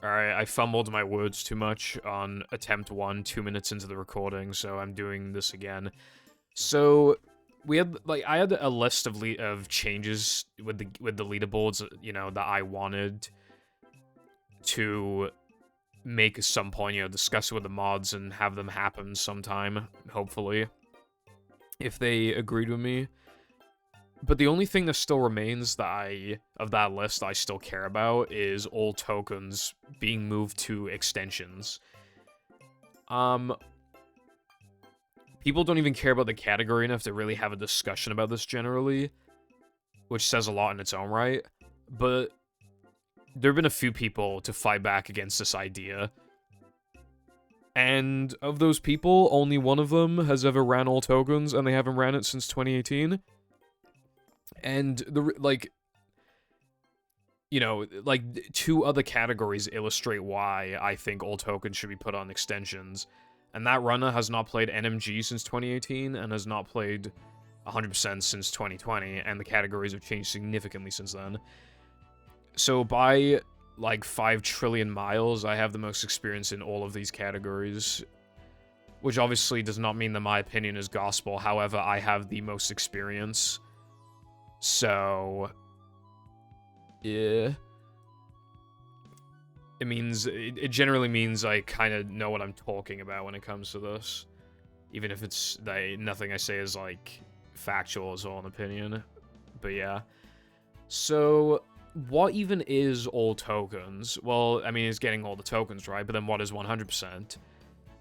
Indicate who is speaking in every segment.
Speaker 1: Alright, I fumbled my words too much on attempt 1 2 minutes into the recording, so I'm doing this again. So, we had, like, I had a list of changes with the leaderboards, you know, that I wanted to make at some point, you know, discuss it with the mods and have them happen sometime, hopefully, if they agreed with me. But the only thing that still remains of that list I still care about is all tokens being moved to extensions. People don't even care about the category enough to really have a discussion about this generally, which says a lot in its own right. But there have been a few people to fight back against this idea. And of those people, only one of them has ever ran all tokens, and they haven't ran it since 2018. And two other categories illustrate why I think all tokens should be put on extensions. And that runner has not played NMG since 2018 and has not played 100% since 2020, and the categories have changed significantly since then. So by, like, 5 trillion miles, I have the most experience in all of these categories, which obviously does not mean that my opinion is gospel. However, I have the most experience. So, yeah. It generally means I kind of know what I'm talking about when it comes to this. Even if it's, nothing I say is, like, factual, it's all an opinion. But yeah. So, what even is all tokens? Well, I mean, it's getting all the tokens, right? But then what is 100%?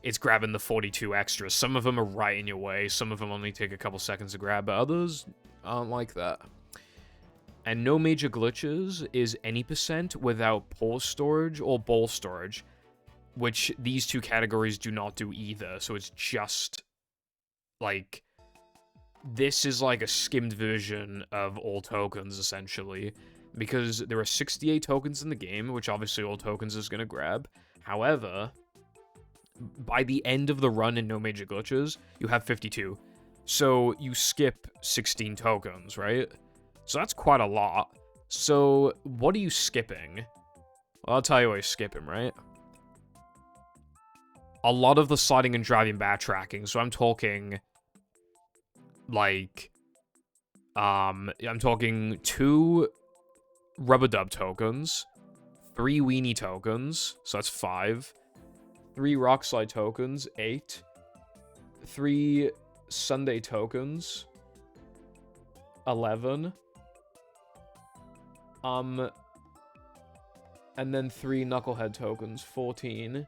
Speaker 1: It's grabbing the 42 extras. Some of them are right in your way. Some of them only take a couple seconds to grab, but others aren't like that. And no major glitches is any percent without pause storage or bowl storage, which these two categories do not do either. So it's just, like, this is like a skimmed version of all tokens, essentially, because there are 68 tokens in the game, which obviously all tokens is going to grab. However, by the end of the run in no major glitches, you have 52. So you skip 16 tokens, right? So that's quite a lot. So what are you skipping? Well, I'll tell you what you're skipping, right? A lot of the sliding and driving backtracking. So I'm talking, like, I'm talking 2 rubber dub tokens, 3 weenie tokens, so that's 5, 3 rock slide tokens, 8, 3 Sunday tokens, 11, and then 3 knucklehead tokens, 14,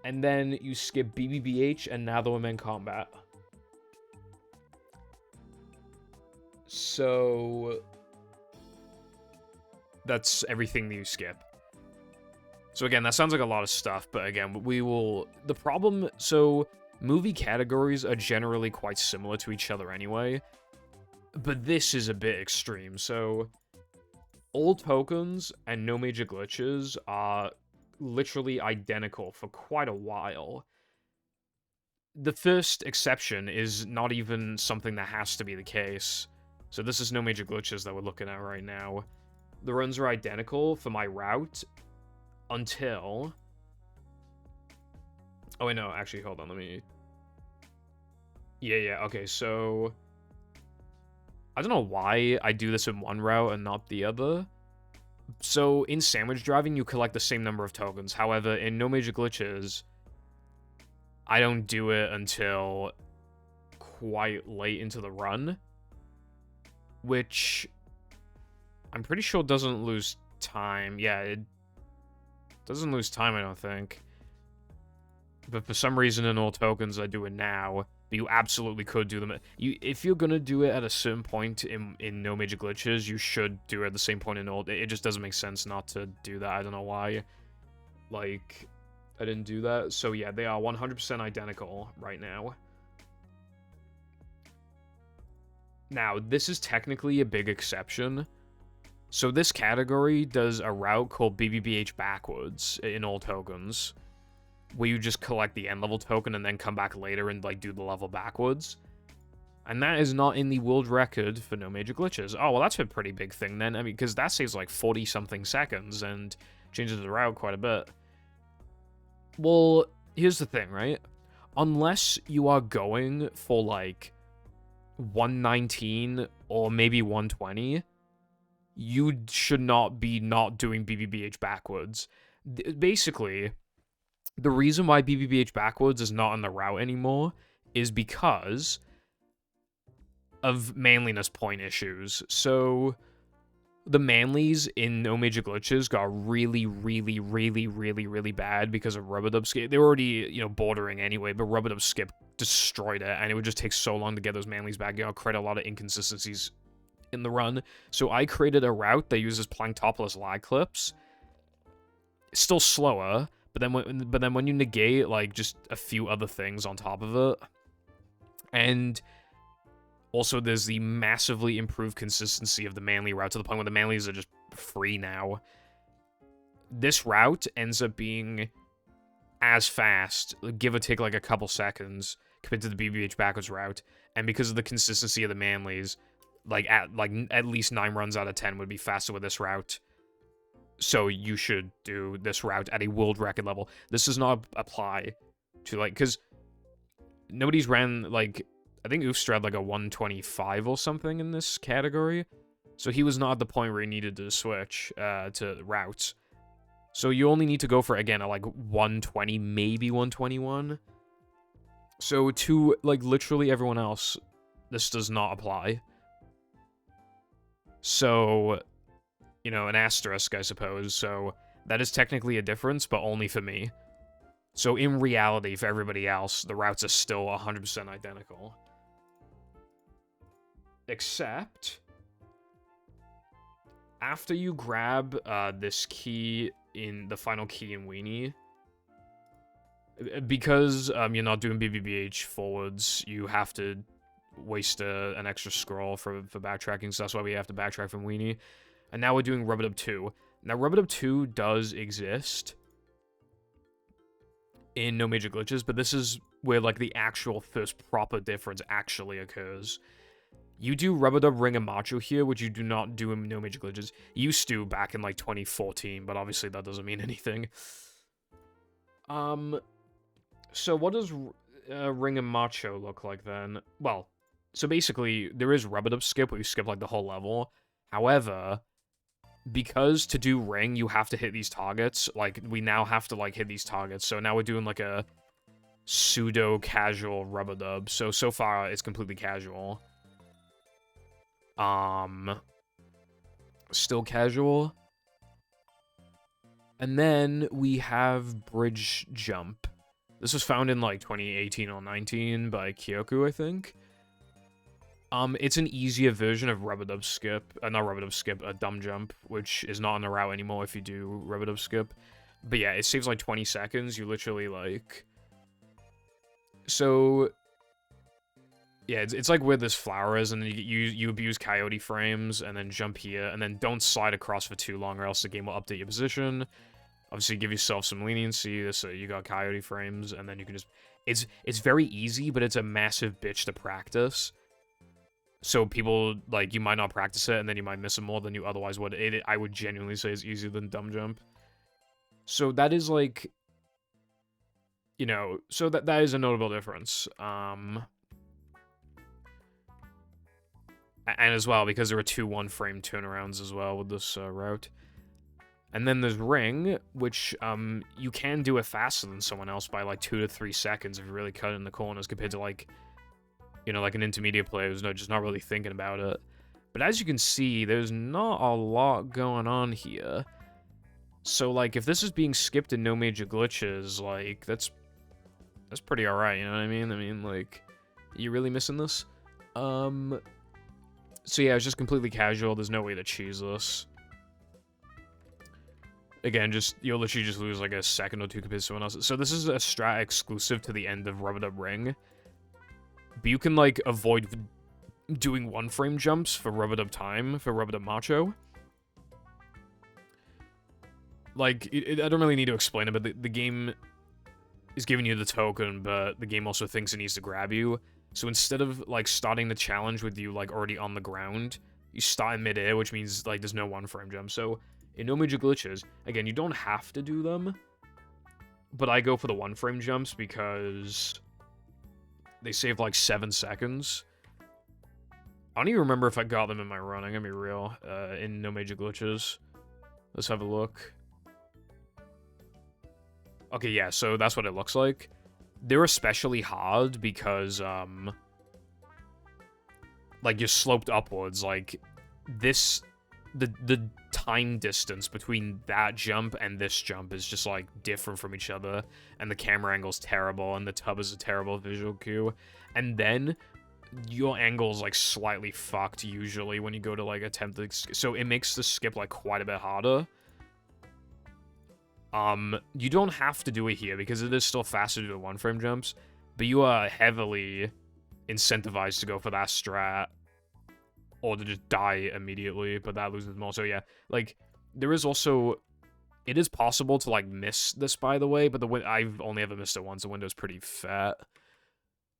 Speaker 1: and then you skip BBBH and Now the Women Combat. So that's everything that you skip. So again, that sounds like a lot of stuff, but again, the problem, so movie categories are generally quite similar to each other anyway, but this is a bit extreme. So all tokens and no major glitches are literally identical for quite a while. The first exception is not even something that has to be the case. So this is no major glitches that we're looking at right now. The runs are identical for my route until... Oh, wait, no, actually, hold on, let me... Yeah, okay, so... I don't know why I do this in one route and not the other. So, in sandwich driving, you collect the same number of tokens. However, in no major glitches, I don't do it until quite late into the run, which I'm pretty sure doesn't lose time. Yeah, it doesn't lose time, I don't think. But for some reason in all tokens, I do it now. But you absolutely could do them. If you're gonna do it at a certain point in no major glitches, you should do it at the same point in all. It just doesn't make sense not to do that. I don't know why. Like, I didn't do that. So yeah, they are 100% identical right now. Now, this is technically a big exception. So this category does a route called BBBH backwards in all tokens, where you just collect the end level token and then come back later and, like, do the level backwards. And that is not in the world record for no major glitches. Oh, well, that's a pretty big thing then. I mean, because that saves like 40-something seconds and changes the route quite a bit. Well, here's the thing, right? Unless you are going for like 119 or maybe 120, you should not be not doing BBBH backwards. Basically, the reason why BBBH backwards is not on the route anymore is because of manliness point issues. So the manlies in No Major Glitches got really, really, really, really, really bad because of Rub-a-Dub Skip. They were already, you know, bordering anyway, but Rub-a-Dub Skip destroyed it, and it would just take so long to get those manlies back. You know, create a lot of inconsistencies in the run. So I created a route that uses Planktopoulos lag clips. It's still slower, but then when you negate like just a few other things on top of it, and also there's the massively improved consistency of the manly route to the point where the manlies are just free now. This route ends up being as fast, give or take like a couple seconds, compared to the BBH backwards route, and because of the consistency of the manlies, at least 9 runs out of 10 would be faster with this route. So you should do this route at a world record level. This does not apply to, like, because nobody's ran, like, I think Oofster had, like, a 125 or something in this category. So he was not at the point where he needed to switch to routes. So you only need to go for, again, a, like, 120, maybe 121. So to, like, literally everyone else, this does not apply. So, you know, an asterisk, I suppose. So that is technically a difference, but only for me. So in reality, for everybody else, the routes are still 100% identical. Except, after you grab this key in the final key in Weenie, because you're not doing BBBH forwards, you have to waste an extra scroll for backtracking, so that's why we have to backtrack from Weenie. And now we're doing Rub-a-Dub 2. Now, Rub-a-Dub 2 does exist in No Major Glitches, but this is where, like, the actual first proper difference actually occurs. You do Rub-a-Dub Ring and Macho here, which you do not do in No Major Glitches. Used to back in, like, 2014, but obviously that doesn't mean anything. So what does Ring and Macho look like then? Well, so basically, there is Rub-a-Dub Skip, where you skip, like, the whole level. However, because to do Ring, you have to hit these targets, like, we now have to, like, hit these targets, so now we're doing, like, a pseudo-casual Rub-a-Dub, so far, it's completely casual. Still casual. And then we have Bridge Jump. This was found in, like, 2018 or 19 by Kyoku, I think. It's an easier version of Rub-a-Dub Skip. Not Rub-a-Dub Skip, a Dumb Jump, which is not on the route anymore if you do Rub-a-Dub Skip. But yeah, it saves, like, 20 seconds. You literally, like... So... Yeah, it's like where this flower is, and you abuse coyote frames, and then jump here, and then don't slide across for too long, or else the game will update your position. Obviously, give yourself some leniency, so you got coyote frames, and then you can just... It's very easy, but it's a massive bitch to practice. So people, like, you might not practice it, and then you might miss it more than you otherwise would. I would genuinely say it's easier than Dumb Jump. So that is, like... You know, so that is a notable difference. And as well, because there are 2 one-frame turnarounds as well with this route. And then there's Ring, which you can do it faster than someone else by, like, 2 to 3 seconds if you really cut in the corners, compared to, like, you know, like an intermediate player who's just not really thinking about it. But as you can see, there's not a lot going on here. So, like, if this is being skipped in No Major Glitches, like, that's pretty alright, you know what I mean? I mean, like, you really missing this? So yeah, it's just completely casual. There's no way to cheese this. Again, you'll literally just lose like a second or two compared to someone else. So this is a strat exclusive to the end of Rub-a-Dub Ring. But you can, like, avoid doing one-frame jumps for Rub-a-Dub Time, for Rub-a-Dub Macho. Like, I don't really need to explain it, but the game is giving you the token, but the game also thinks it needs to grab you. So instead of, like, starting the challenge with you, like, already on the ground, you start in midair, which means, like, there's no one-frame jump. So in No Major Glitches, again, you don't have to do them, but I go for the one-frame jumps because they save, like, 7 seconds. I don't even remember if I got them in my run, I'm gonna be real, in No Major Glitches. Let's have a look. Okay, yeah, so that's what it looks like. They're especially hard because, like, you're sloped upwards, like, this... The time distance between that jump and this jump is just, like, different from each other, and the camera angle's terrible, and the tub is a terrible visual cue, and then your angle's, like, slightly fucked, usually, when you go to, like, attempt to... So it makes the skip, like, quite a bit harder. You don't have to do it here, because it is still faster to do the one-frame jumps, but you are heavily incentivized to go for that strat, or to just die immediately, but that loses more. So yeah, like, there is also... It is possible to, like, miss this, by the way, but I've only ever missed it once. The window's pretty fat.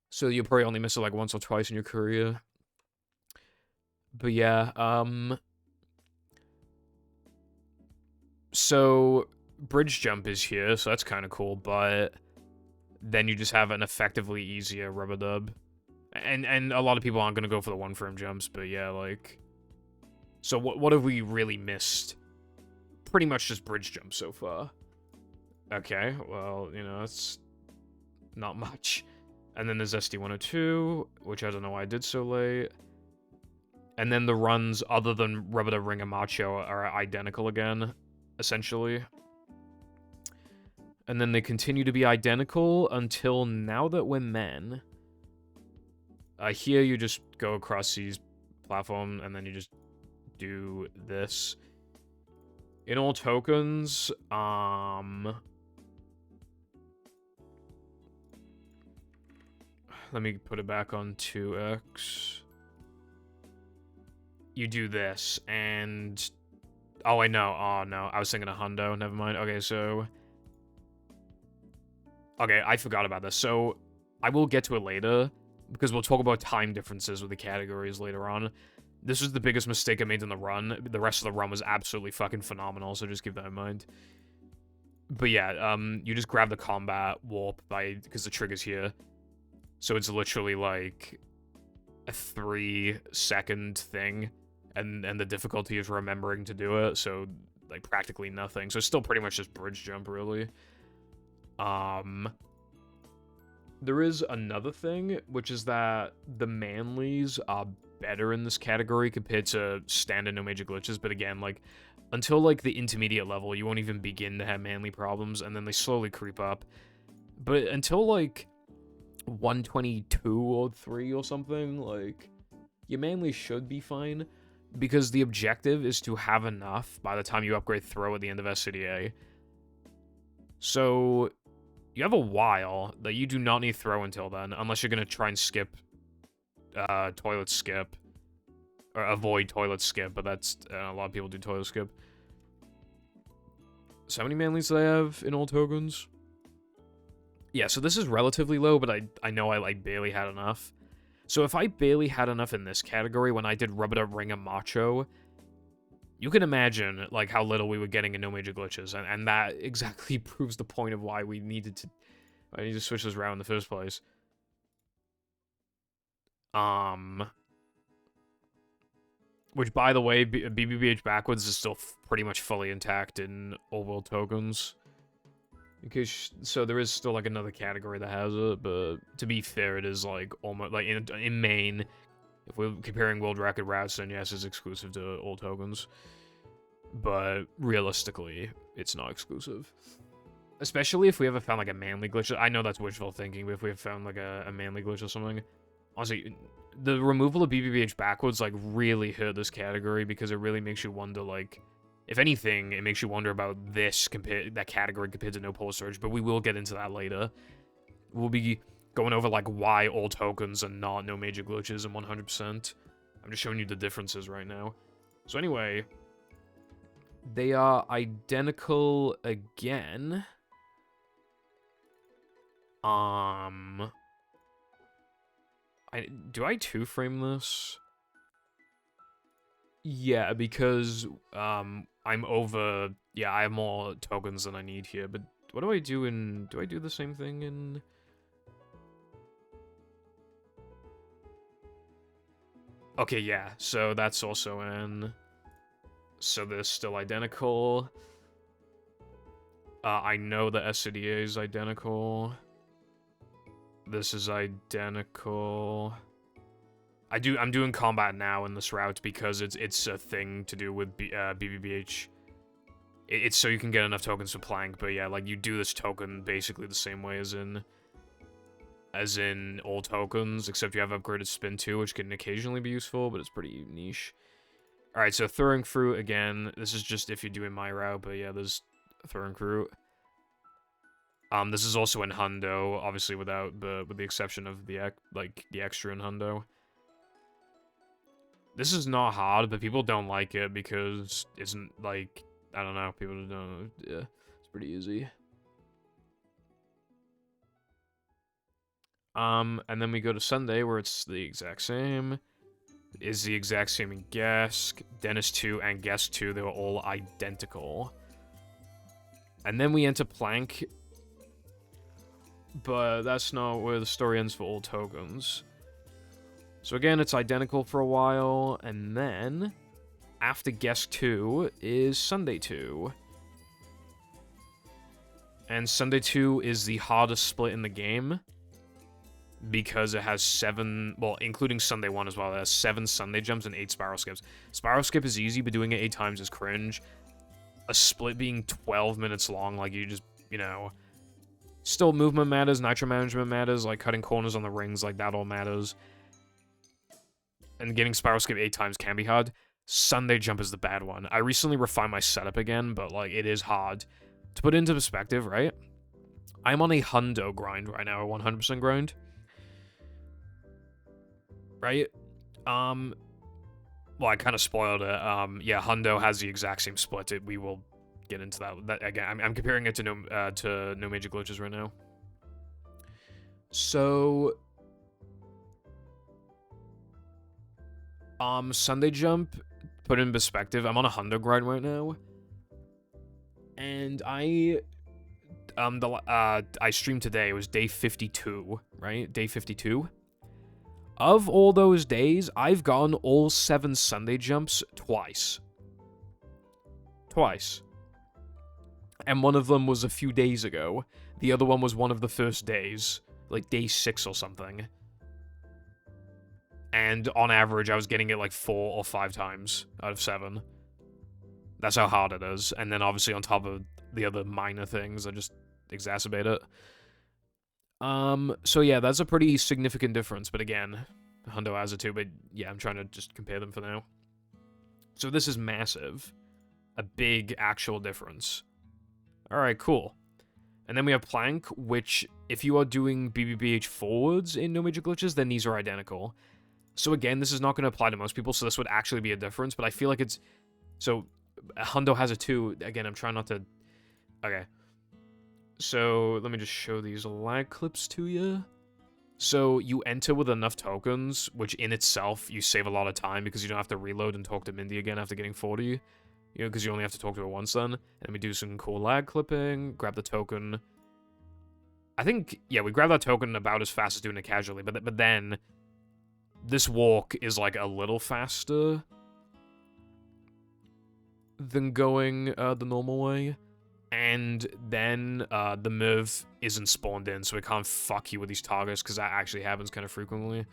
Speaker 1: So you'll probably only miss it, like, once or twice in your career. But yeah, so bridge jump is here, so that's kind of cool, but then you just have an effectively easier rubber dub. And a lot of people aren't going to go for the one-frame jumps, but yeah, like... So what have we really missed? Pretty much just bridge jump so far. Okay, well, you know, it's not much. And then there's SD102, which I don't know why I did so late. And then the runs, other than Rubber Dub Ring and Macho, are identical again, essentially. And then they continue to be identical until Now That We're Men. Here you just go across these platform, and then you just do this. In all tokens, let me put it back on 2x. You do this, and... Oh, I know. Oh, no. I was thinking a hundo. Never mind. Okay, so... Okay, I forgot about this. So, I will get to it later, because we'll talk about time differences with the categories later on. This was the biggest mistake I made in the run. The rest of the run was absolutely fucking phenomenal, so just keep that in mind. But yeah, you just grab the combat warp because the trigger's here. So it's literally like a 3-second thing, and the difficulty is remembering to do it, so like practically nothing. So it's still pretty much just bridge jump, really. There is another thing, which is that the Manleys are better in this category compared to standard No Major Glitches, but again, like, until, like, the intermediate level, you won't even begin to have Manly problems, and then they slowly creep up. But until, like, 122 or 3 or something, like, your Manly should be fine, because the objective is to have enough by the time you upgrade Throw at the end of SCDA. So... You have a while that you do not need Throw until then, unless you're going to try and skip Toilet Skip. Or avoid Toilet Skip, but that's... a lot of people do Toilet Skip. So how many Manleys do I have in all tokens? Yeah, so this is relatively low, but I know I, like, barely had enough. So if I barely had enough in this category when I did Rubber Dub Ring and Macho... You can imagine, like, how little we were getting in No Major Glitches, and that exactly proves the point of why we needed to... I need to switch this around in the first place. Which, by the way, BBBH backwards is still pretty much fully intact in Old World tokens. So there is still, like, another category that has it, but to be fair, it is, like, almost, like, in main... If we're comparing world record routes, then yes, it's exclusive to old tokens. But realistically, it's not exclusive. Especially if we ever found, like, a Manly glitch. I know that's wishful thinking, but if we have found, like, a Manly glitch or something. Honestly, the removal of BBBH backwards, like, really hurt this category because it really makes you wonder, like... If anything, it makes you wonder about that category compared to No Polar Surge, but we will get into that later. We'll be... going over, like, why all tokens are not No Major Glitches and 100%. I'm just showing you the differences right now. So anyway, they are identical again. Do I two-frame this? Yeah, because I'm over. Yeah, I have more tokens than I need here. But what do I do in? Do I do the same thing in? Okay, yeah. So that's also in. So they're still identical. I know the SCDA is identical. This is identical. I'm doing combat now in this route because it's a thing to do with BBBH. It's so you can get enough tokens for plank, but yeah, like you do this token basically the same way as in all tokens, except you have upgraded spin too, which can occasionally be useful, but it's pretty niche. All right, so throwing fruit again. This is just if you're doing my route, but yeah, there's throwing fruit. This is also in Hundo, obviously with the exception of the extra in Hundo. This is not hard, but people don't like it because it's like, I don't know, people don't. Yeah, it's pretty easy. And then we go to Sunday where it's the exact same. Is the exact same in Gesk, Dennis 2, and Guest 2. They were all identical. And then we enter Plank. But that's not where the story ends for all tokens. So again, it's identical for a while, and then after Guest 2 is Sunday 2. And Sunday 2 is the hardest split in the game because it has 7, well, including Sunday 1 as well, it has 7 Sunday jumps and 8 spiral skips. Spiral skip is easy, but doing it 8 times is cringe. A split being 12 minutes long, like you just, you know... Still, movement matters, nitro management matters, like cutting corners on the rings, like that all matters. And getting spiral skip 8 times can be hard. Sunday jump is the bad one. I recently refined my setup again, but like it is hard. To put it into perspective, right? I'm on a hundo grind right now, a 100% grind. Right? Well, I kind of spoiled it. Yeah, hundo has the exact same split. We will get into that again. I'm comparing it to no major glitches right now. So Sunday jump, put in perspective, I'm on a hundo grind right now, and I streamed today. It was day 52, right? Day 52. Of all those days, I've gotten all 7 Sunday jumps twice. And one of them was a few days ago. The other one was one of the first days, like day 6 or something. And on average, I was getting it like 4 or 5 times out of 7. That's how hard it is. And then obviously on top of the other minor things, I just exacerbate it. So yeah, that's a pretty significant difference. But again, hundo has it too. But yeah, I'm trying to just compare them for now. So this is massive. A big actual difference. Alright, cool. And then we have Plank, which, if you are doing BBBH forwards in No Major Glitches, then these are identical. So again, this is not going to apply to most people, so this would actually be a difference, but I feel like it's... So, hundo has it too. Again, I'm trying not to... Okay. So, let me just show these lag clips to you. So, you enter with enough tokens, which in itself, you save a lot of time, because you don't have to reload and talk to Mindy again after getting 40. You know, because you only have to talk to her once then. And we do some cool lag clipping, grab the token. I think, yeah, we grab that token about as fast as doing it casually, but then this walk is like a little faster than going the normal way. And then the Merv isn't spawned in, so it can't fuck you with these targets, because that actually happens kind of frequently.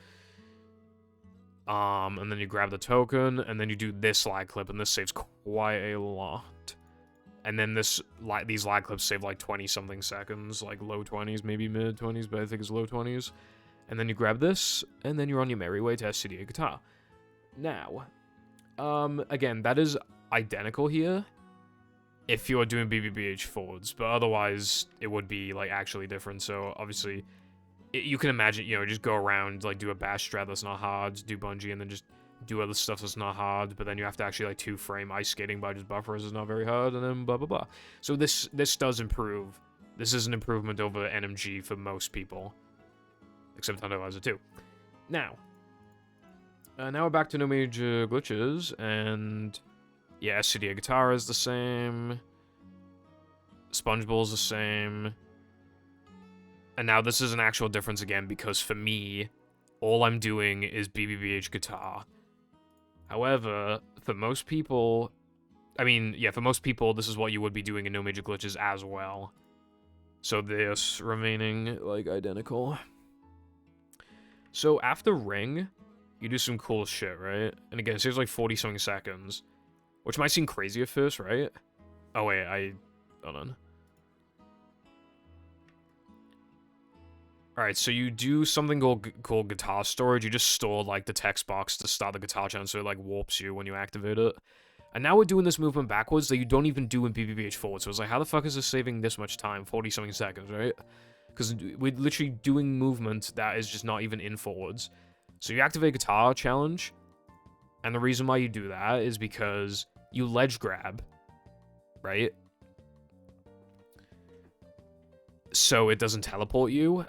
Speaker 1: And then you grab the token, and then you do this lag clip, and this saves quite a lot. And then these lag clips save like 20-something seconds, like low 20s, maybe mid-20s, but I think it's low 20s. And then you grab this, and then you're on your merry way to SCDA guitar. Now, again, that is identical here, if you're doing BBBH forwards, but otherwise, it would be, like, actually different, so obviously... You can imagine, you know, just go around, like, do a bash strat that's not hard, do bungee, and then just do other stuff that's not hard, but then you have to actually, like, 2-frame ice skating by just buffers is not very hard, and then blah, blah, blah. So this does improve. This is an improvement over NMG for most people. Except Hundo has it too. Now we're back to no major glitches, and yeah, SCDA guitar is the same, Spongeball's the same, and now this is an actual difference again, because for me, all I'm doing is BBBH guitar. However, for most people, I mean, yeah, for most people, this is what you would be doing in no major glitches as well. So this remaining, like, identical. So after ring, you do some cool shit, right? And again, it saves like 40-something seconds, which might seem crazy at first, right? Oh wait, hold on. Alright, so you do something called guitar storage. You just store, like, the text box to start the guitar challenge, so it, like, warps you when you activate it. And now we're doing this movement backwards that you don't even do in BBBH forward. So it's like, how the fuck is this saving this much time? 40-something seconds, right? Because we're literally doing movement that is just not even in forwards. So you activate guitar challenge, and the reason why you do that is because you ledge grab, right? So it doesn't teleport you.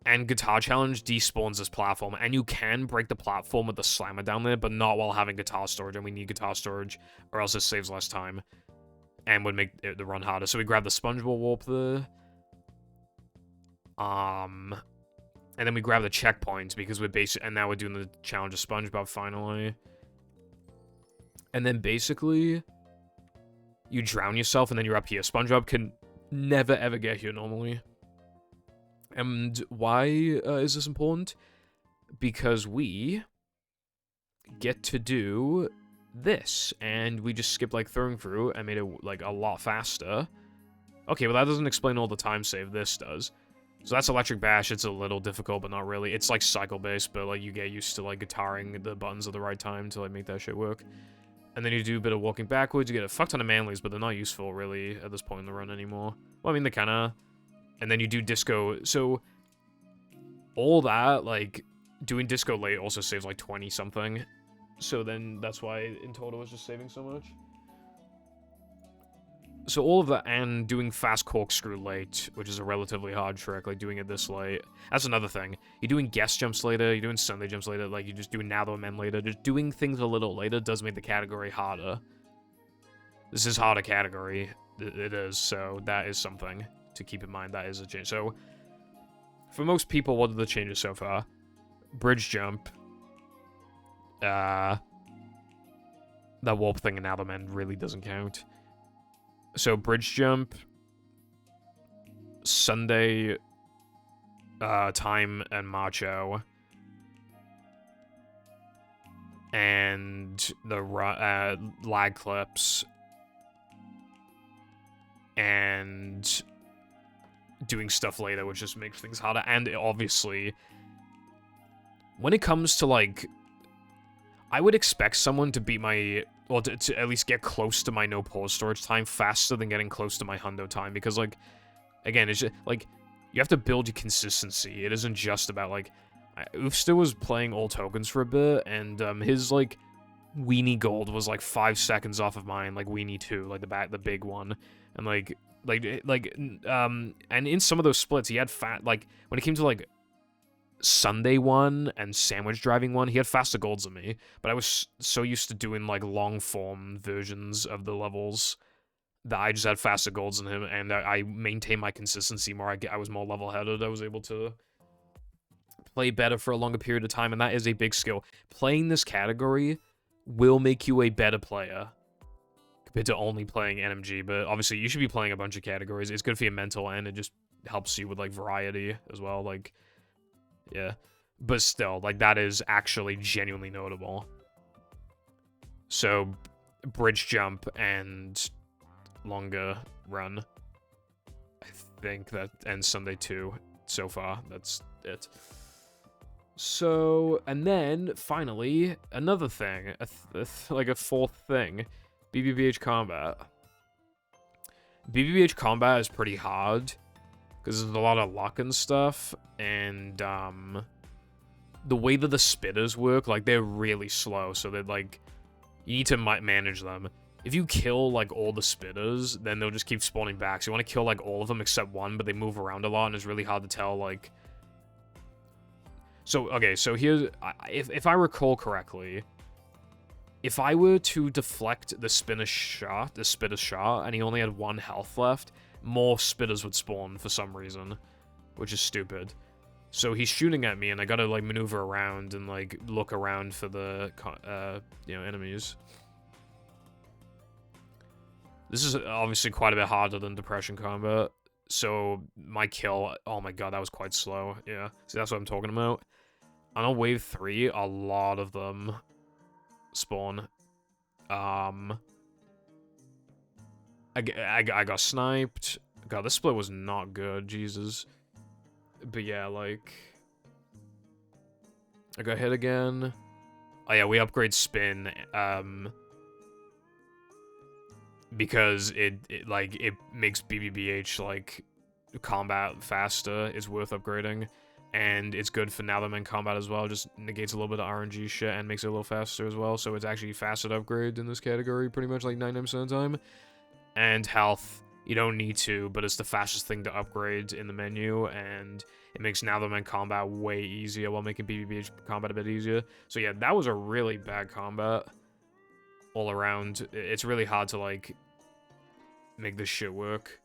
Speaker 1: And guitar challenge despawns this platform, and you can break the platform with the slammer down there, but not while having guitar storage, and we need guitar storage, or else it saves less time, and would make it the run harder. So we grab the Spongeball warp there, and then we grab the checkpoints, because we're and now we're doing the challenge of SpongeBob finally, and then basically, you drown yourself, and then you're up here. SpongeBob can never ever get here normally. And why is this important? Because we get to do this, and we just skipped, like, throwing through and made it, like, a lot faster. Okay, well, that doesn't explain all the time save. This does. So that's Electric Bash. It's a little difficult, but not really. It's, like, cycle-based, but, like, you get used to, like, guitaring the buttons at the right time to, like, make that shit work. And then you do a bit of walking backwards. You get a fuck ton of manlies, but they're not useful, really, at this point in the run anymore. Well, I mean, they kinda... And then you do disco. So, all that, like, doing disco late also saves, like, 20-something. So then, that's why, in total, it's just saving so much. So all of that, and doing fast corkscrew late, which is a relatively hard trick, like, doing it this late. That's another thing. You're doing guest jumps later, you're doing Sunday jumps later, like, you're just doing Now the Men later. Just doing things a little later does make the category harder. This is harder category. It is, so that is something to keep in mind. That is a change. So, for most people, what are the changes so far? Bridge jump. That warp thing in Now the Men really doesn't count. So, bridge jump. Sunday. Time and macho. And the lag clips. And doing stuff later, which just makes things harder. And obviously, when it comes to, like, I would expect someone to beat my, or to at least get close to my no pause storage time faster than getting close to my hundo time, because, like, again, it's just, like, you have to build your consistency. It isn't just about, like, Oofster was playing all tokens for a bit, and his, like, Weenie Gold was, like, 5 seconds off of mine, like, Weenie 2, like, the big one, and, and in some of those splits, he had like, when it came to, like, Sunday one and Sandwich Driving one, he had faster golds than me, but I was so used to doing, like, long-form versions of the levels that I just had faster golds than him, and I maintained my consistency more. I was more level-headed. I was able to play better for a longer period of time, and that is a big skill. Playing this category will make you a better player compared to only playing NMG, but obviously you should be playing a bunch of categories. It's good for your mental, and it just helps you with, like, variety as well, like, yeah. But still, like, that is actually genuinely notable. So, bridge jump and longer run. I think that ends Sunday 2 so far. That's it. So, and then, finally, another thing. Like a fourth thing. BBBH combat. BBBH combat is pretty hard, because there's a lot of luck and stuff, and, the way that the spitters work, like, they're really slow, so they're, like, you need to manage them. If you kill, like, all the spitters, then they'll just keep spawning back, so you want to kill, like, all of them except one, but they move around a lot, and it's really hard to tell, like... So, okay, so here's... If I recall correctly, if I were to deflect the spitter's shot, and he only had 1 health left, more spitters would spawn for some reason, which is stupid. So he's shooting at me, and I gotta, like, maneuver around and, like, look around for the, you know, enemies. This is obviously quite a bit harder than Depression Combat. So my kill, oh my god, that was quite slow. Yeah, see, that's what I'm talking about. On wave 3, a lot of them spawn. I got sniped. God, this split was not good, Jesus. But yeah, like... I got hit again. Oh yeah, we upgrade spin, because it makes BBBH, like, combat faster. Is worth upgrading. And it's good for now that I'm in combat as well. Just negates a little bit of RNG shit and makes it a little faster as well. So it's actually faster to upgrade in this category, pretty much like 99% of the time. And health, you don't need to, but it's the fastest thing to upgrade in the menu, and it makes now that I'm in combat way easier while making BBBH combat a bit easier. So yeah, that was a really bad combat all around. It's really hard to, like, make this shit work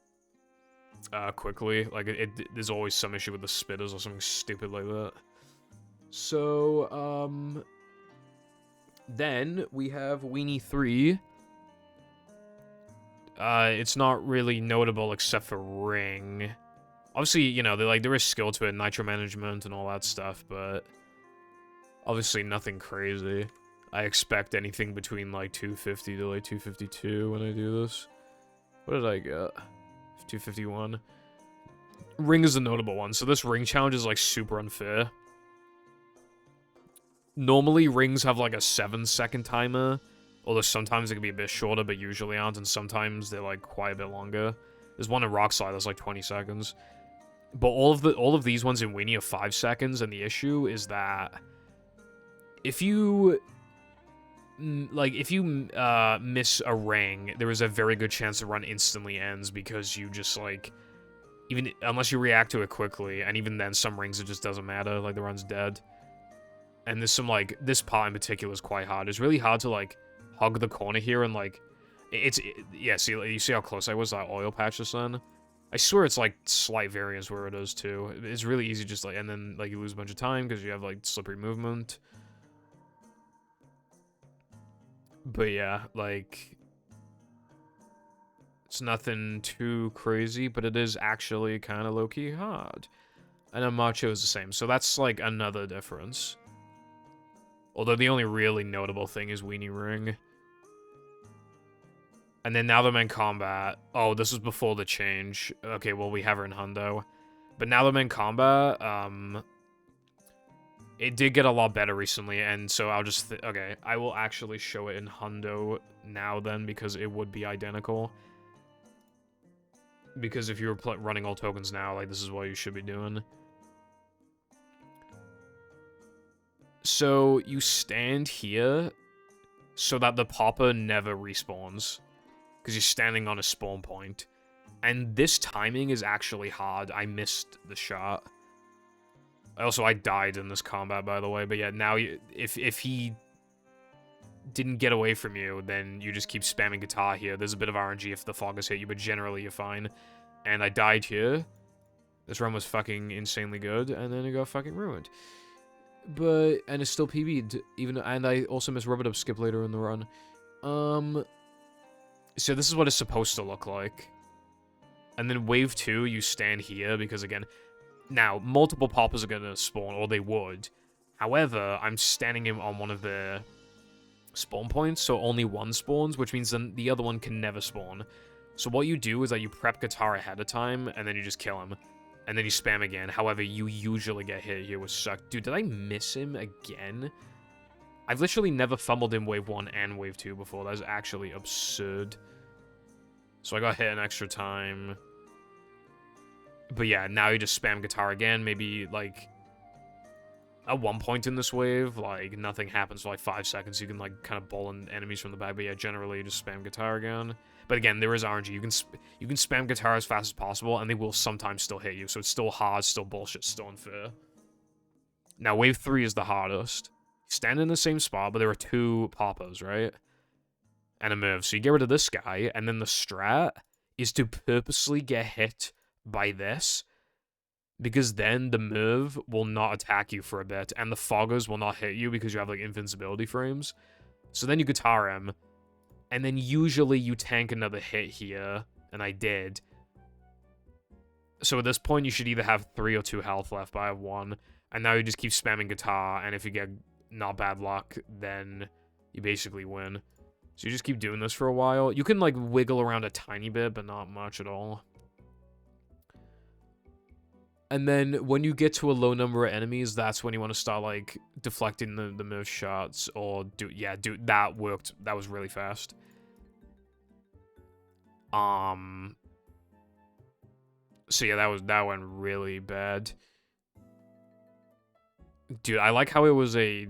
Speaker 1: quickly. Like, there's always some issue with the spitters or something stupid like that. So, then we have Weenie 3. It's not really notable except for Ring. Obviously, you know, there is skill to it, nitro management and all that stuff, but obviously nothing crazy. I expect anything between, like, 250 to, like, 252 when I do this. What did I get? 251. Ring is a notable one, so this ring challenge is, like, super unfair. Normally, rings have, like, a 7-second timer, although sometimes it can be a bit shorter, but usually aren't, and sometimes they're, like, quite a bit longer. There's one in Rockslide that's, like, 20 seconds. But all of these ones in Weenie are 5 seconds, and the issue is that if you... If you miss a ring, there is a very good chance the run instantly ends because you just, like... Even unless you react to it quickly, and even then, some rings, it just doesn't matter. Like, the run's dead. And there's some, like... This part in particular is quite hard. It's really hard to, like, hug the corner here and, like... Yeah, see, you see how close I was to that oil patch just then? I swear it's, like, slight variance where it is, too. It's really easy just, like... And then, like, you lose a bunch of time because you have, like, slippery movement. But yeah, like, it's nothing too crazy, but it is actually kind of low-key hard. And then Macho is the same, so that's, like, another difference. Although the only really notable thing is Weenie Ring. And then now that I'm in combat... Oh, this was before the change. Okay, well, we have her in Hundo. But now that I'm in combat, it did get a lot better recently, and so I'll just... Okay, I will actually show it in Hundo now then, because it would be identical. Because if you were running all tokens now, like, this is what you should be doing. So, you stand here so that the popper never respawns. Because you're standing on a spawn point. And this timing is actually hard. I missed the shot. Also, I died in this combat, by the way. But yeah, now, if he didn't get away from you, then you just keep spamming guitar here. There's a bit of RNG if the fog has hit you, but generally you're fine. And I died here. This run was fucking insanely good, and then it got fucking ruined. But, and it's still PB'd, and I also missed Rubber Dub Skip later in the run. So this is what it's supposed to look like. And then wave 2, you stand here, because again... Now, multiple poppers are going to spawn, or they would. However, I'm standing on one of the spawn points, so only one spawns, which means then the other one can never spawn. So what you do is that you prep guitar ahead of time, and then you just kill him. And then you spam again. However, you usually get hit here, which sucks. Dude, did I miss him again? I've literally never fumbled in wave 1 and wave 2 before. That's actually absurd. So I got hit an extra time. But yeah, now you just spam guitar again. Maybe, like, at one point in this wave, like, nothing happens for, like, 5 seconds. You can, like, kind of bowl in enemies from the back. But yeah, generally, you just spam guitar again. But again, there is RNG. You can spam guitar as fast as possible, and they will sometimes still hit you. So it's still hard, still bullshit, still unfair. Now, wave 3 is the hardest. Stand in the same spot, but there are 2 poppers, right? And a move. So you get rid of this guy, and then the strat is to purposely get hit by this, because then the move will not attack you for a bit, and the foggers will not hit you because you have, like, invincibility frames. So then you guitar him, and then usually you tank another hit here, and I did. So at this point, you should either have 3 or 2 health left, but I have 1. And now you just keep spamming guitar, and if you get not bad luck, then you basically win. So you just keep doing this for a while. You can, like, wiggle around a tiny bit, but not much at all. And then when you get to a low number of enemies, that's when you want to start, like, deflecting the move shots, or that worked. That was really fast. So yeah, that went really bad. Dude, I like how it was a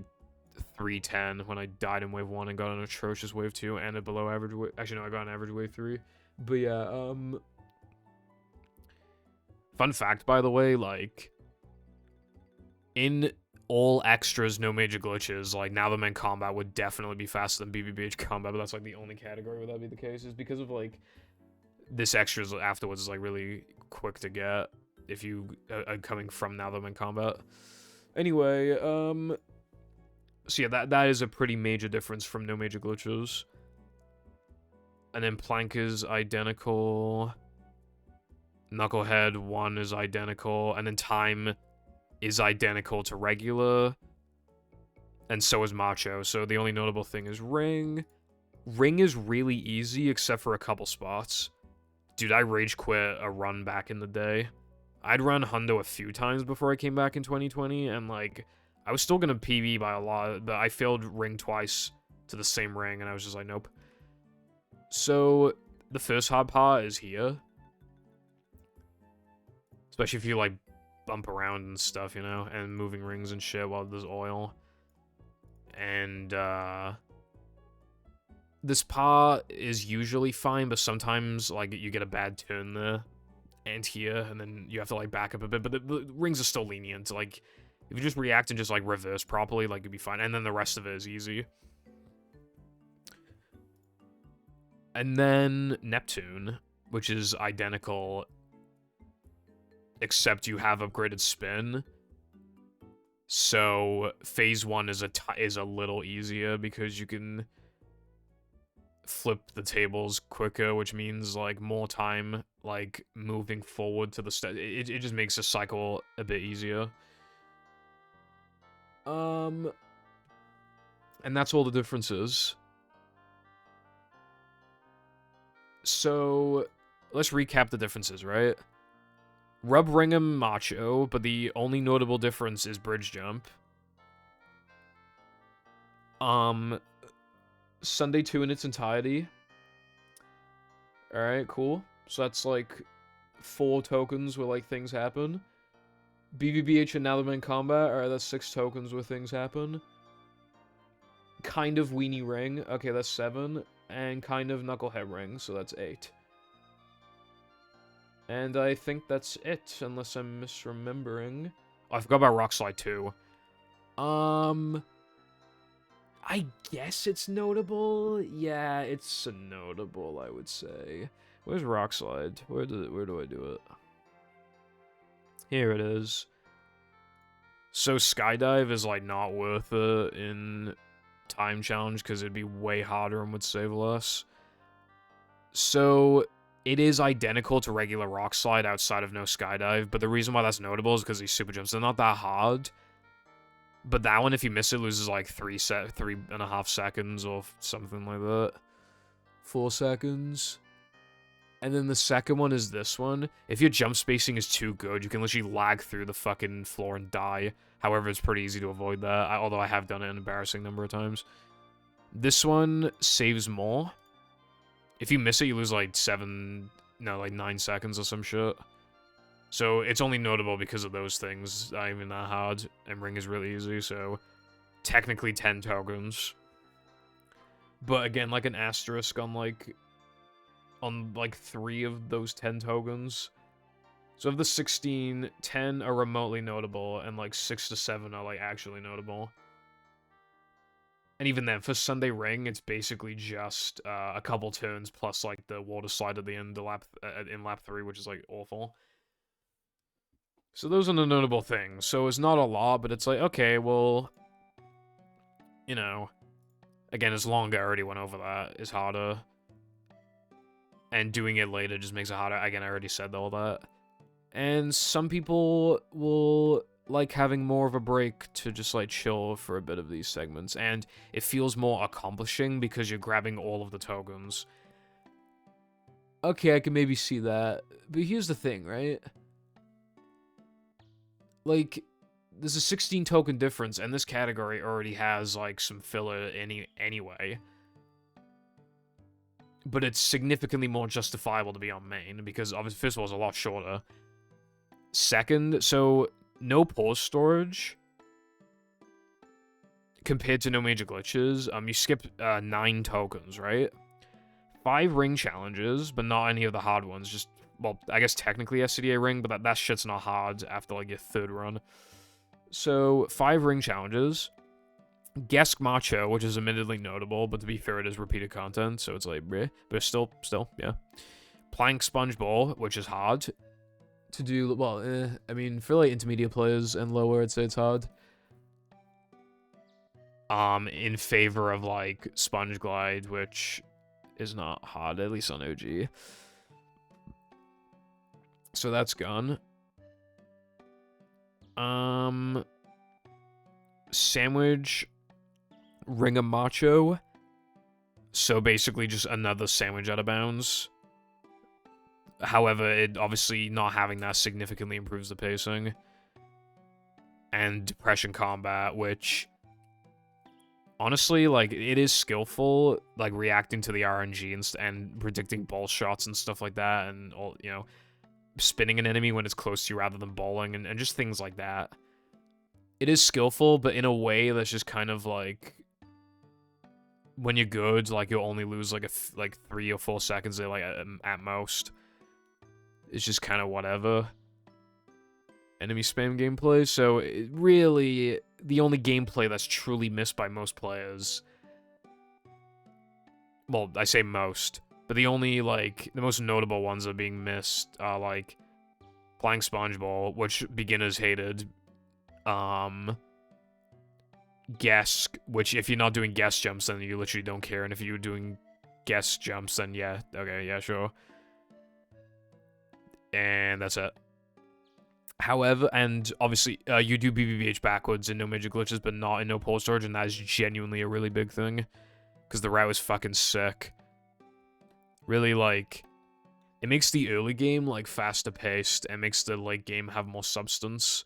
Speaker 1: 310 when I died in wave 1 and got an atrocious wave 2 and a below average wave. Actually, no, I got an average wave 3. But yeah, fun fact, by the way, like, in all extras, no major glitches, like, Now the Men combat would definitely be faster than BBBH combat, but that's, like, the only category where that'd be the case, is because of, like, this extras afterwards is, like, really quick to get if you are coming from Now the Men combat. Anyway, so yeah, that is a pretty major difference from no major glitches. And then Plank is identical. Knucklehead 1 is identical. And then Time is identical to regular. And so is Macho. So the only notable thing is Ring. Ring is really easy except for a couple spots. Dude, I rage quit a run back in the day. I'd run Hundo a few times before I came back in 2020, and, like, I was still gonna PB by a lot, but I failed Ring twice to the same ring, and I was just like, nope. So, the first hard part is here. Especially if you, like, bump around and stuff, you know, and moving rings and shit while there's oil. And, this part is usually fine, but sometimes, like, you get a bad turn there. And here, and then you have to, like, back up a bit, but the rings are still lenient. Like, if you just react and just, like, reverse properly, like, you'd be fine. And then the rest of it is easy. And then Neptune, which is identical, except you have upgraded spin. So phase 1 is a little easier because you can flip the tables quicker, which means, like, more time, like, moving forward to the it just makes the cycle a bit easier. And that's all the differences. So let's recap the differences, right? Rub, Ringham, Macho, but the only notable difference is bridge jump. Sunday 2 in its entirety. Alright, cool. So that's, like, 4 tokens where, like, things happen. BBBH and Now the Men combat. Alright, that's 6 tokens where things happen. Kind of Weenie Ring. Okay, that's 7. And kind of Knucklehead Ring, so that's 8. And I think that's it, unless I'm misremembering. Oh, I forgot about Rock Slide 2. I guess it's notable. Yeah, it's notable, I would say. Where's Rock Slide? Where do I do it? Here it is. So Skydive is, like, not worth it in Time Challenge because it'd be way harder and would save less. So it is identical to regular Rock Slide outside of no Skydive, but the reason why that's notable is because these super jumps, they're not that hard. But that one, if you miss it, loses, like, 3.5 seconds or something like that. 4 seconds. And then the second one is this one. If your jump spacing is too good, you can literally lag through the fucking floor and die. However, it's pretty easy to avoid that, although I have done it an embarrassing number of times. This one saves more. If you miss it, you lose, like, 9 seconds or some shit. So it's only notable because of those things. Not even that hard. And Ring is really easy, so technically 10 tokens. But again, like, an asterisk on, like, 3 of those 10 tokens. So of the 16, 10 are remotely notable, and like 6 to 7 are like actually notable. And even then, for Sunday Ring, it's basically just a couple turns plus like the water slide at the end of in lap 3, which is like awful. So those are the notable things. So it's not a lot, but it's like, okay, well, you know, again, it's longer. I already went over that. It's harder. And doing it later just makes it harder. Again, I already said all that. And some people will like having more of a break to just like chill for a bit of these segments. And it feels more accomplishing because you're grabbing all of the tokens. Okay, I can maybe see that. But here's the thing, right? Like, there's a 16 token difference, and this category already has like some filler anyway. But it's significantly more justifiable to be on main, because obviously, first of all, it's a lot shorter. Second, so no pause storage compared to no major glitches. You skip 9 tokens, right? 5 ring challenges, but not any of the hard ones. Just, well, I guess technically SCDA ring, but that shit's not hard after like your 3rd run. So 5 ring challenges. Guess Macho, which is admittedly notable, but to be fair, it is repeated content, so it's like, bleh, but still, yeah. Plank Sponge Ball, which is hard to do. Well, I mean, for like intermediate players and lower, I'd say it's hard. In favor of like Sponge Glide, which is not hard, at least on OG. So that's gone. Sandwich Ring of Macho. So basically just another sandwich out of bounds. However, it obviously not having that significantly improves the pacing. And Depression Combat, which honestly, like, it is skillful, like, reacting to the RNG and predicting ball shots and stuff like that, and, all, you know, spinning an enemy when it's close to you rather than bowling, and just things like that. It is skillful, but in a way that's just kind of, like, when you're good, like, you'll only lose, like, 3 or 4 seconds there, like, at most. It's just kind of whatever. Enemy spam gameplay, so really, the only gameplay that's truly missed by most players, well, I say most, but the only, like, the most notable ones that are being missed are, like, playing Spongeball, which beginners hated, guess, which if you're not doing guess jumps, then you literally don't care, and if you're doing guess jumps, then yeah, okay, yeah, sure. And that's it. However, and obviously, you do BBBH backwards in no major glitches, but not in no pole storage, and that is genuinely a really big thing. Because the route is fucking sick. Really, like, it makes the early game, like, faster paced, and makes the late game have more substance.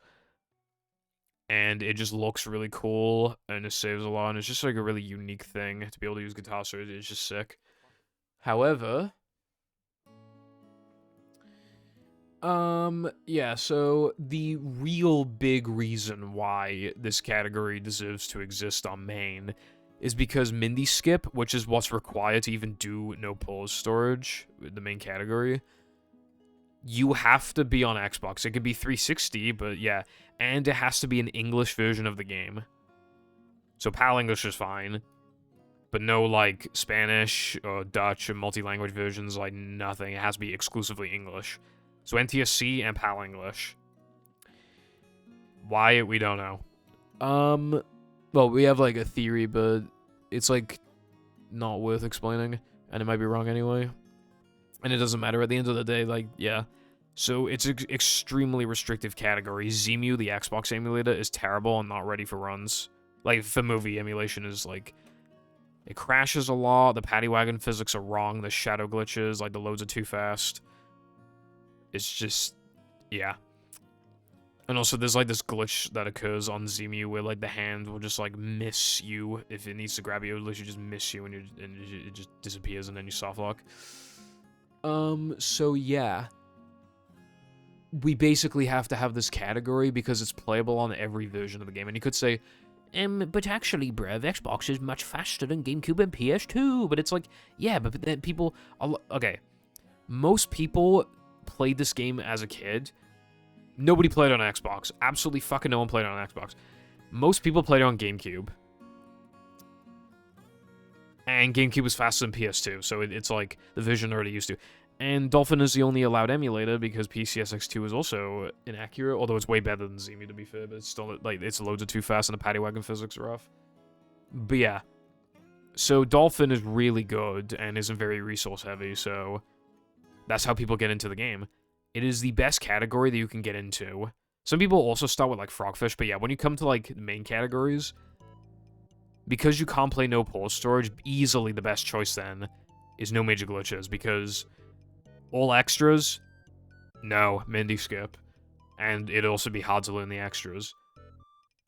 Speaker 1: And it just looks really cool, and it saves a lot, and it's just, like, a really unique thing to be able to use guitar surge. It's just sick. However, yeah, so the real big reason why this category deserves to exist on main is because Mindy Skip, which is what's required to even do no pause storage, the main category, you have to be on Xbox. It could be 360, but yeah, and it has to be an English version of the game. So PAL English is fine, but no, like, Spanish or Dutch or multi-language versions, like, nothing. It has to be exclusively English. So NTSC and PAL English. Why? We don't know. Well, we have, like, a theory, but it's, like, not worth explaining, and it might be wrong anyway. And it doesn't matter at the end of the day, like, yeah. So it's an extremely restrictive category. Zemu, the Xbox emulator, is terrible and not ready for runs. Like, for movie emulation is, like, it crashes a lot, the paddy wagon physics are wrong, the shadow glitches, like, the loads are too fast. It's just, yeah. And also, there's, like, this glitch that occurs on Zemu where, like, the hand will just, like, miss you. If it needs to grab you, it'll literally just miss you and it just disappears and then you softlock. So, yeah. We basically have to have this category because it's playable on every version of the game. And you could say, but actually, bruv, Xbox is much faster than GameCube and PS2. But it's like, yeah, but then people... Okay. Most people played this game as a kid, Nobody played it on Xbox. Absolutely fucking no one played it on Xbox. Most people played it on GameCube. And GameCube was faster than PS2, so it's like the vision already used to. And Dolphin is the only allowed emulator because PCSX2 is also inaccurate, although it's way better than Zemi, to be fair, but it's still, like, it's loads too fast and the paddy wagon physics are off. But yeah. So Dolphin is really good and isn't very resource heavy, so that's how people get into the game. It is the best category that you can get into. Some people also start with, like, Frogfish, but yeah, when you come to, like, main categories, because you can't play no pause storage, easily the best choice then is no major glitches, because all extras, no, Mindy skip. And it'd also be hard to learn the extras.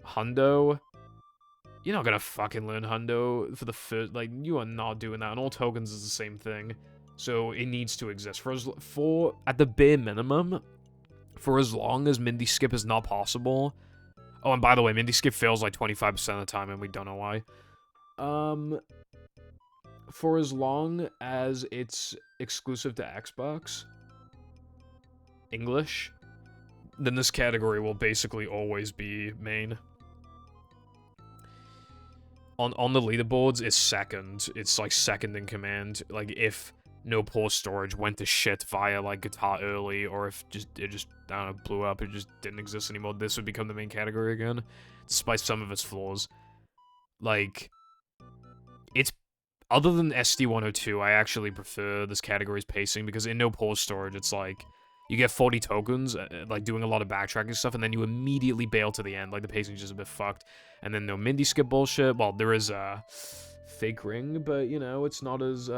Speaker 1: Hundo, you're not gonna fucking learn Hundo for the first, like, you are not doing that, and all tokens is the same thing. So it needs to exist. For at the bare minimum, for as long as Mindy skip is not possible. Oh, and by the way, Mindy skip fails like 25% of the time, and we don't know why. For as long as it's exclusive to Xbox, English, then this category will basically always be main. On the leaderboards, it's second. It's like second in command. Like if no pause storage went to shit via like guitar early, or if it just I don't know, blew up, it just didn't exist anymore, this would become the main category again, despite some of its flaws. Like, it's other than SD102, I actually prefer this category's pacing, because in no pause storage, it's like you get 40 tokens, like doing a lot of backtracking stuff, and then you immediately bail to the end. Like the pacing's just a bit fucked. And then no Mindy skip bullshit. Well, there is fake ring, but you know, it's not as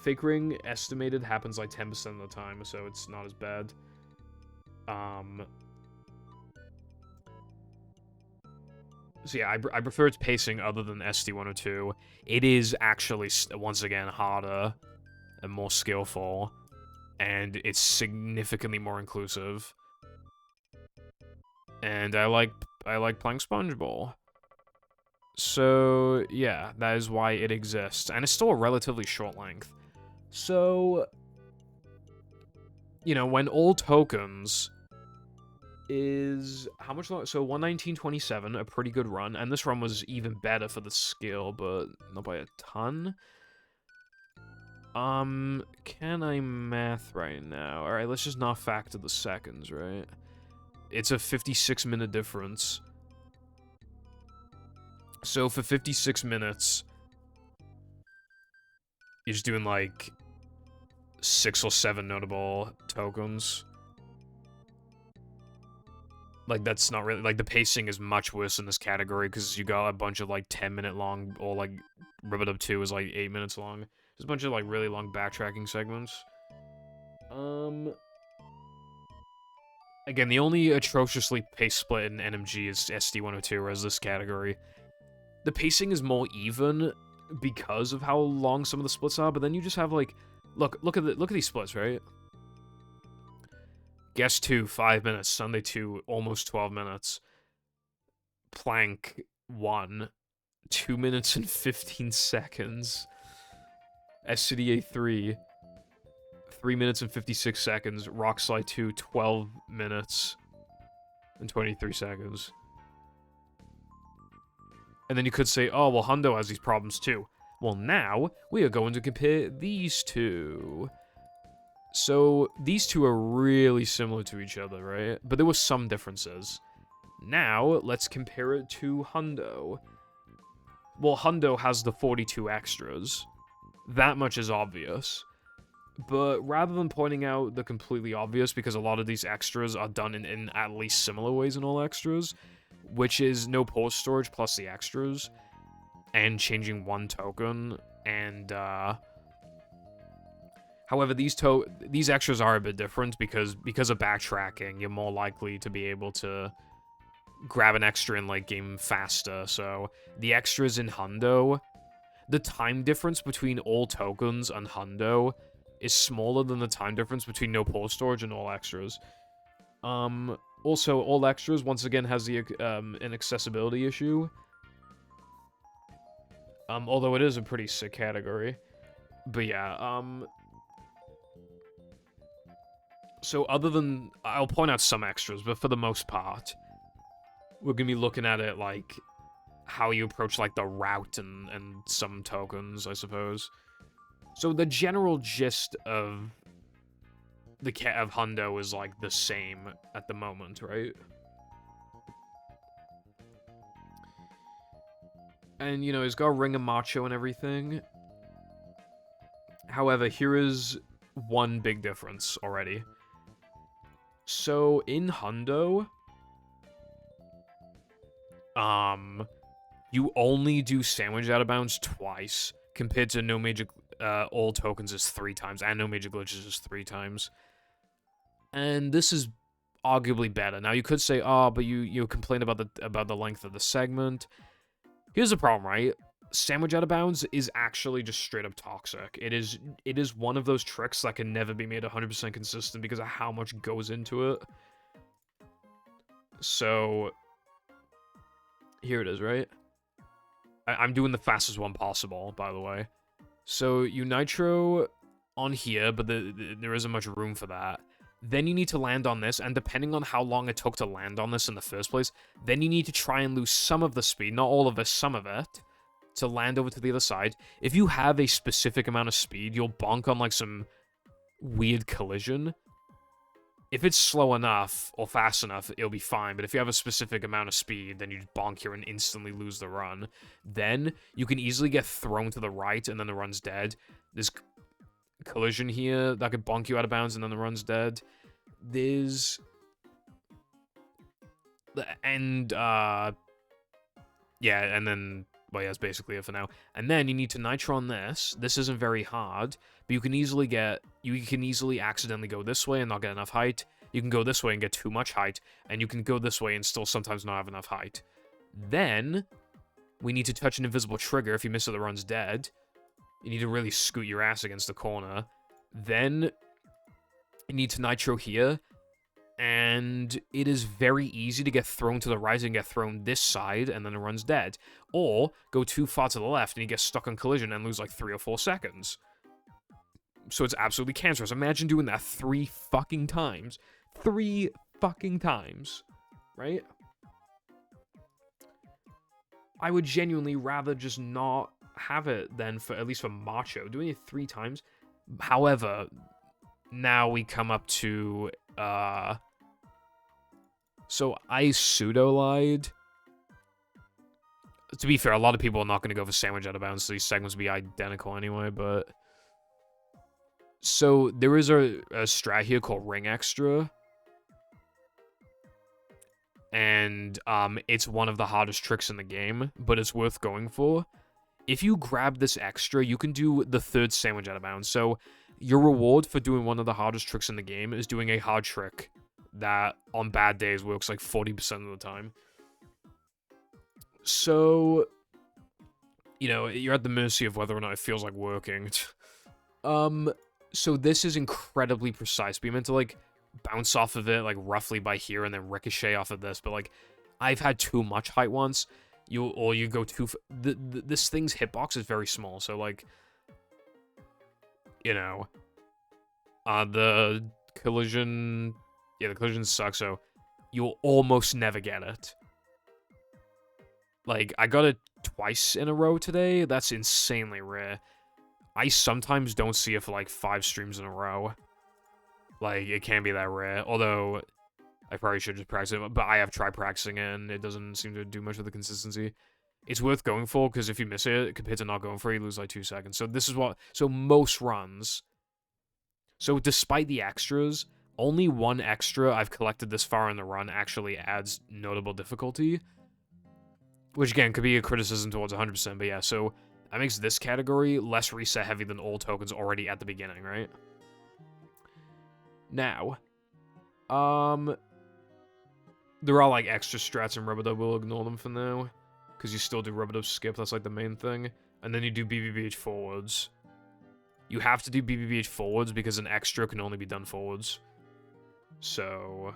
Speaker 1: fake ring estimated happens like 10% of the time, so it's not as bad. So yeah, I prefer its pacing other than SD102. It is actually, once again, harder and more skillful, and it's significantly more inclusive. And I like playing SpongeBob. So yeah, that is why it exists, and it's still a relatively short length. So, you know, when all tokens is how much long? So 119.27, a pretty good run, and this run was even better for the skill, but not by a ton. Can I math right now? All right, let's just not factor the seconds, right? It's a 56-minute difference. So for 56 minutes, you're just doing like 6 or 7 notable tokens. Like, that's not really, like, the pacing is much worse in this category, because you got a bunch of, like, 10-minute long, or, like, Ribbit Up 2 is, like, 8 minutes long. There's a bunch of, like, really long backtracking segments. Again, the only atrociously pace split in NMG is SD102, whereas this category, the pacing is more even because of how long some of the splits are, but then you just have, like, look at these splits, right? Guest 2, 5 minutes. Sunday 2, almost 12 minutes. Plank 1, 2 minutes and 15 seconds. SCDA 3, 3 minutes and 56 seconds. Rock Slide 2, 12 minutes and 23 seconds. And then you could say, oh, well, Hundo has these problems too. Well, now we are going to compare these two. So, these two are really similar to each other, right? But there were some differences. Now, let's compare it to Hundo. Well, Hundo has the 42 extras. That much is obvious. But rather than pointing out the completely obvious, because a lot of these extras are done in at least similar ways in all extras, which is no pause storage plus the extras, and changing one token, and, however, these extras are a bit different because of backtracking, you're more likely to be able to grab an extra in late game faster. So the extras in Hundo, the time difference between all tokens and Hundo is smaller than the time difference between no pause storage and all extras. Also, all extras once again has the an accessibility issue. Although it is a pretty sick category. But yeah, So other than... I'll point out some extras, but for the most part, we're going to be looking at it like how you approach like the route and some tokens, I suppose. So the general gist of Hundo is like the same at the moment, right? And, you know, he's got Ring of Macho and everything. However, here is one big difference already. So, in Hundo, you only do sandwich out of bounds twice, compared to no major, all tokens is 3 times, and no major glitches is 3 times. And this is arguably better. Now, you could say, oh, but you complain about the length of the segment. Here's the problem, right? Sandwich out of bounds is actually just straight up toxic. It is one of those tricks that can never be made 100% consistent because of how much goes into it. So, here it is, right? I'm doing the fastest one possible, by the way. So, you nitro on here, but there isn't much room for that. Then you need to land on this, and depending on how long it took to land on this in the first place, then you need to try and lose some of the speed, not all of it, some of it, to land over to the other side. If you have a specific amount of speed, you'll bonk on, like, some weird collision. If it's slow enough, or fast enough, it'll be fine, but if you have a specific amount of speed, then you just bonk here and instantly lose the run. Then, you can easily get thrown to the right, and then the run's dead. There's collision here that could bonk you out of bounds, and then the run's dead. There's... And, yeah, and then... Well, yeah, that's basically it for now. And then you need to nitro on this. This isn't very hard, but you can easily accidentally go this way and not get enough height. You can go this way and get too much height, and you can go this way and still sometimes not have enough height. Then, we need to touch an invisible trigger. If you miss it, the run's dead. You need to really scoot your ass against the corner. Then, you need to nitro here, and it is very easy to get thrown to the right and get thrown this side, and then the run's dead. Or, go too far to the left, and you get stuck on collision and lose like 3 or 4 seconds. So it's absolutely cancerous. Imagine doing that 3 fucking times. 3 fucking times. Right? I would genuinely rather just not have it than for, at least for Macho. Doing it 3 times. However, now we come up to, so I pseudo-lied. To be fair, a lot of people are not going to go for sandwich out of bounds, so these segments will be identical anyway, but... So, there is a strat here called Ring Extra. And, it's one of the hardest tricks in the game, but it's worth going for. If you grab this extra, you can do the 3rd sandwich out of bounds. So, your reward for doing one of the hardest tricks in the game is doing a hard trick that, on bad days, works like 40% of the time. So, you know, you're at the mercy of whether or not it feels like working. So this is incredibly precise. But you're meant to, like, bounce off of it, like, roughly by here and then ricochet off of this. But, like, I've had too much height once. You go too... this thing's hitbox is very small, so, like... You know... the collision... Yeah, the collision sucks, so... You'll almost never get it. Like, I got it twice in a row today. That's insanely rare. I sometimes don't see it for, like, 5 streams in a row. Like, it can be that rare. Although, I probably should just practice it. But I have tried practicing it, and it doesn't seem to do much with the consistency. It's worth going for, because if you miss it, compared to not going for it, you lose, like, 2 seconds. So this is what... So most runs... So despite the extras, only 1 extra I've collected this far in the run actually adds notable difficulty. Which, again, could be a criticism towards 100%, but yeah, so that makes this category less reset heavy than all tokens already at the beginning, right? Now, there are, like, extra strats in Rubber Dub, we'll ignore them for now, because you still do Rubber Dub skip, that's, like, the main thing, and then you do BBBH forwards. You have to do BBBH forwards, because an extra can only be done forwards. So...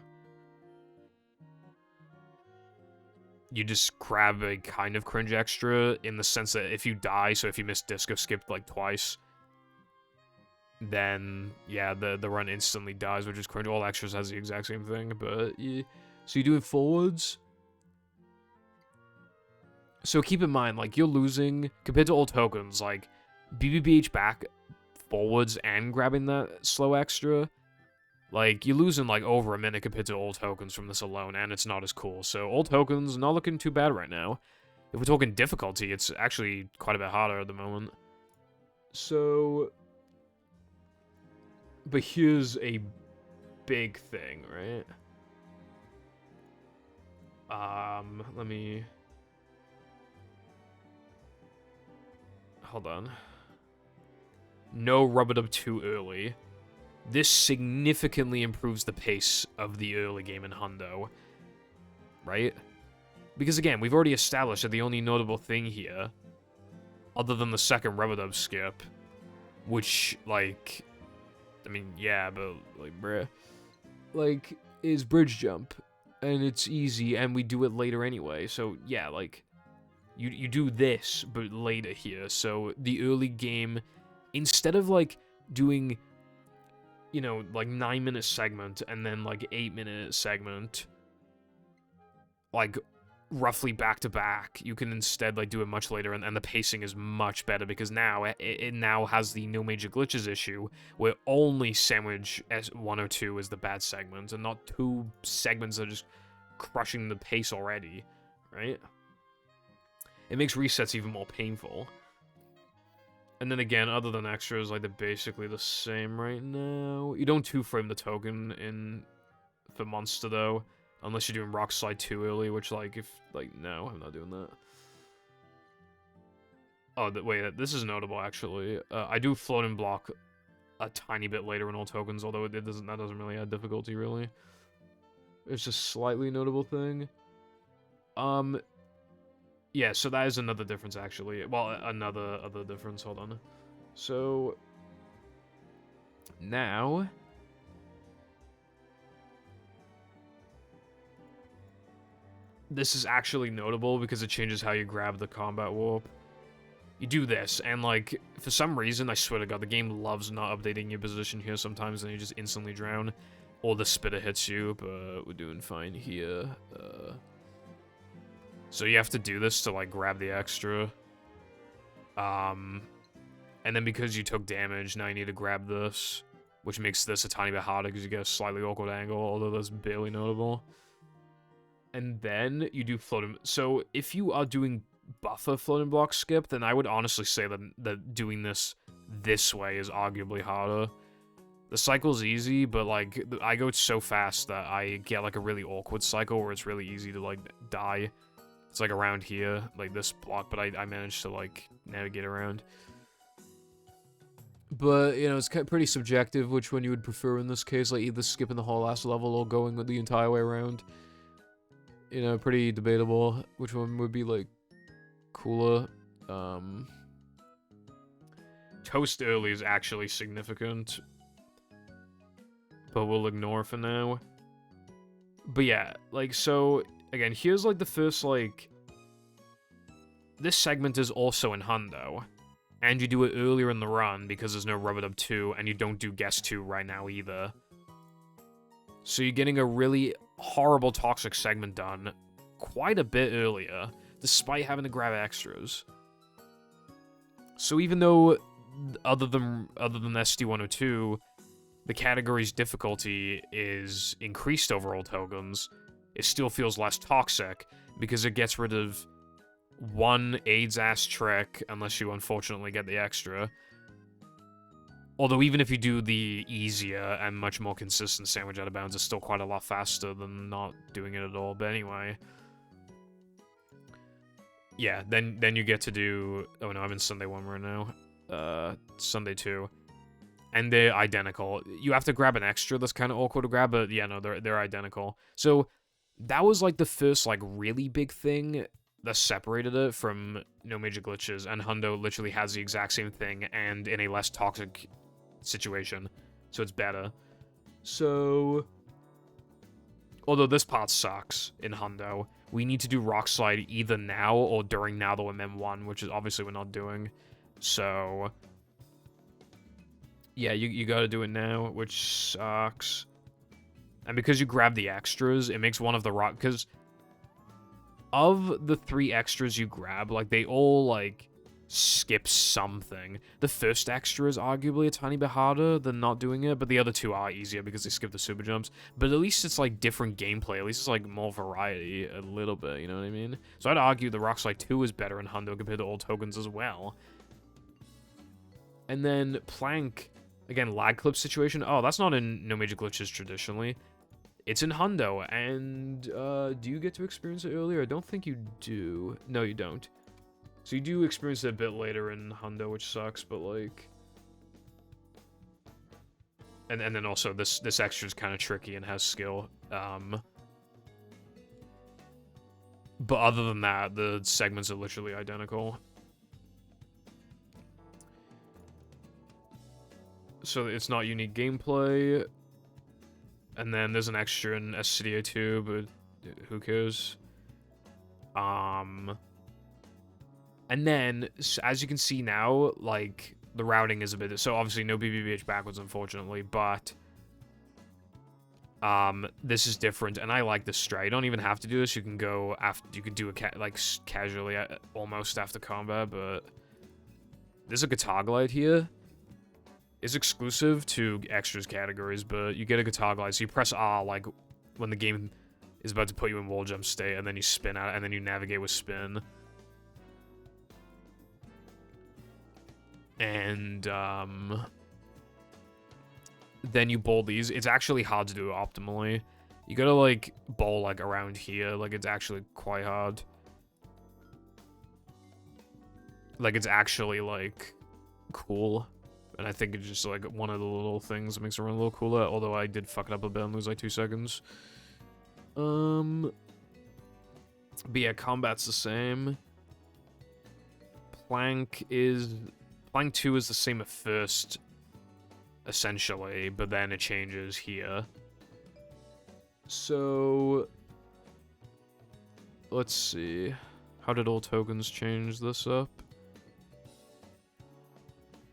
Speaker 1: You just grab a kind of cringe extra in the sense that if you die, so if you miss disco skip like twice, then, yeah, the run instantly dies, which is cringe. All extras has the exact same thing, but, yeah. So you're doing forwards. So keep in mind, like, you're losing, compared to all tokens, like, BBBH back, forwards, and grabbing that slow extra, like, you're losing, like, over a minute compared to all tokens from this alone, and it's not as cool. So all tokens, not looking too bad right now. If we're talking difficulty, it's actually quite a bit harder at the moment. So, but here's a big thing, right? Let me... Hold on. No rub-it-up too early. This significantly improves the pace of the early game in Hundo, right? Because again, we've already established that the only notable thing here, other than the second rub-a-dub skip, which, like, I mean, yeah, but, like, bruh, like, is bridge jump, and it's easy, and we do it later anyway, so, yeah, like, you do this, but later here, so the early game, instead of, like, doing, you know, like, 9-minute segment, and then, like, 8-minute segment, like, roughly back-to-back, you can instead, like, do it much later, and the pacing is much better, because now, it now has the no major glitches issue, where only Sandwich S102 is the bad segment, and not 2 segments that are just crushing the pace already, right? It makes resets even more painful. And then again, other than extras, like, they're basically the same right now. You don't 2-frame the token for Monster, though. Unless you're doing Rock Slide too early, which, like, no, I'm not doing that. Oh, wait, this is notable, actually. I do Floating Block a tiny bit later in all tokens, although that doesn't really add difficulty, really. It's just a slightly notable thing. Yeah, so that is another difference, actually. Well, another other difference, hold on. So, now... This is actually notable because it changes how you grab the combat warp. You do this, and, like, for some reason, I swear to God, the game loves not updating your position here sometimes, and you just instantly drown. Or the spitter hits you, but we're doing fine here. So you have to do this to, like, grab the extra. And then because you took damage, now you need to grab this, which makes this a tiny bit harder because you get a slightly awkward angle, although that's barely notable. And then you do floating. So if you are doing buffer floating block skip, then I would honestly say that doing this way is arguably harder. The cycle's easy, but, like, I go so fast that I get, like, a really awkward cycle where it's really easy to, like, die. It's, like, around here, like, this block, but I managed to, like, navigate around. But, you know, it's pretty subjective which one you would prefer in this case, like, either skipping the whole last level or going the entire way around. You know, pretty debatable which one would be, like, cooler. Toast early is actually significant, but we'll ignore for now. But yeah, like, so, again, here's, like, the first, like... This segment is also in Hundo, and you do it earlier in the run because there's no Rub-a-Dub 2, and you don't do Guess 2 right now either. So you're getting a really horrible toxic segment done quite a bit earlier, despite having to grab extras. So even though, other than SD102, the category's difficulty is increased over all tokens, it still feels less toxic, because it gets rid of one AIDS-ass trick, unless you unfortunately get the extra. Although even if you do the easier and much more consistent sandwich out of bounds, it's still quite a lot faster than not doing it at all. But anyway. Yeah, then you get to do... Oh no, I'm in Sunday 1 right now. Sunday 2. And they're identical. You have to grab an extra that's kind of awkward to grab, but yeah, no, they're identical. So that was like the first like really big thing that separated it from No Major Glitches, and Hundo literally has the exact same thing and in a less toxic situation, so it's better. So, although this part sucks in Hundo, we need to do Rock Slide either now or during Now the MM1, which is obviously we're not doing. So, Yeah, you gotta do it now, which sucks. And because you grab the extras, it makes one of the rock... Because of the 3 extras you grab, like, they all, like, skip something. The first extra is arguably a tiny bit harder than not doing it, but the other 2 are easier because they skip the super jumps. But at least it's, like, different gameplay. At least it's, like, more variety a little bit, you know what I mean? So I'd argue the Rock Slide 2 is better in Hundo compared to old tokens as well. And then Plank, again, lag clip situation. Oh, that's not in No Major Glitches traditionally. It's in Hundo, and do you get to experience it earlier? I don't think you do. No, you don't. So you do experience it a bit later in Hundo, which sucks, but like... And then also, this extra is kind of tricky and has skill. But other than that, the segments are literally identical. So it's not unique gameplay. And then there's an extra in SCDA 2, but who cares? And then, as you can see now, like, the routing is a bit... So, obviously, no BBBH backwards, unfortunately, but... this is different, and I like this strat. You don't even have to do this. You can go after... You can do it, casually, almost after combat, but... There's a guitar glide here. It's exclusive to extras categories, but you get a guitar glide, so you press R, like, when the game is about to put you in wall jump state, and then you spin out, and then you navigate with spin. And, then you bowl these. It's actually hard to do optimally. You gotta, like, bowl, like, around here. Like, it's actually quite hard. Like, it's actually, like, cool. And I think it's just, like, one of the little things that makes it run a little cooler. Although I did fuck it up a bit and lose, like, 2 seconds. But yeah, combat's the same. Plank 2 is the same at first, essentially, but then it changes here. So, let's see. How did all tokens change this up?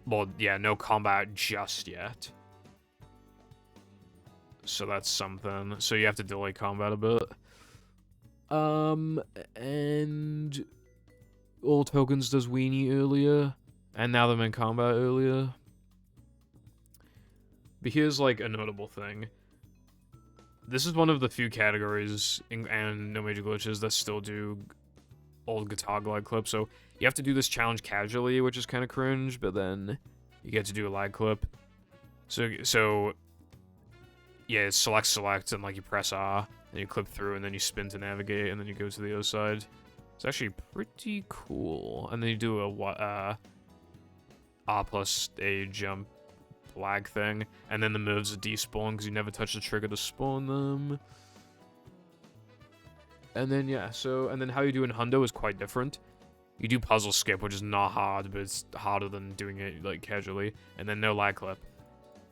Speaker 1: Well, yeah, no combat just yet. So that's something. So you have to delay combat a bit. And all tokens does weenie earlier. And now them in combat earlier. But here's, like, a notable thing. This is one of the few categories and No Major Glitches that still do old guitar glide clip. So you have to do this challenge casually, which is kind of cringe, but then you get to do a lag clip. So yeah, it's select, and, like, you press R, and you clip through, and then you spin to navigate, and then you go to the other side. It's actually pretty cool. And then you do a R plus a jump lag thing, and then the moves are despawn because you never touch the trigger to spawn them. And then, yeah, so, and then how you do in Hundo is quite different. You do puzzle skip, which is not hard, but it's harder than doing it, like, casually. And then no lag clip.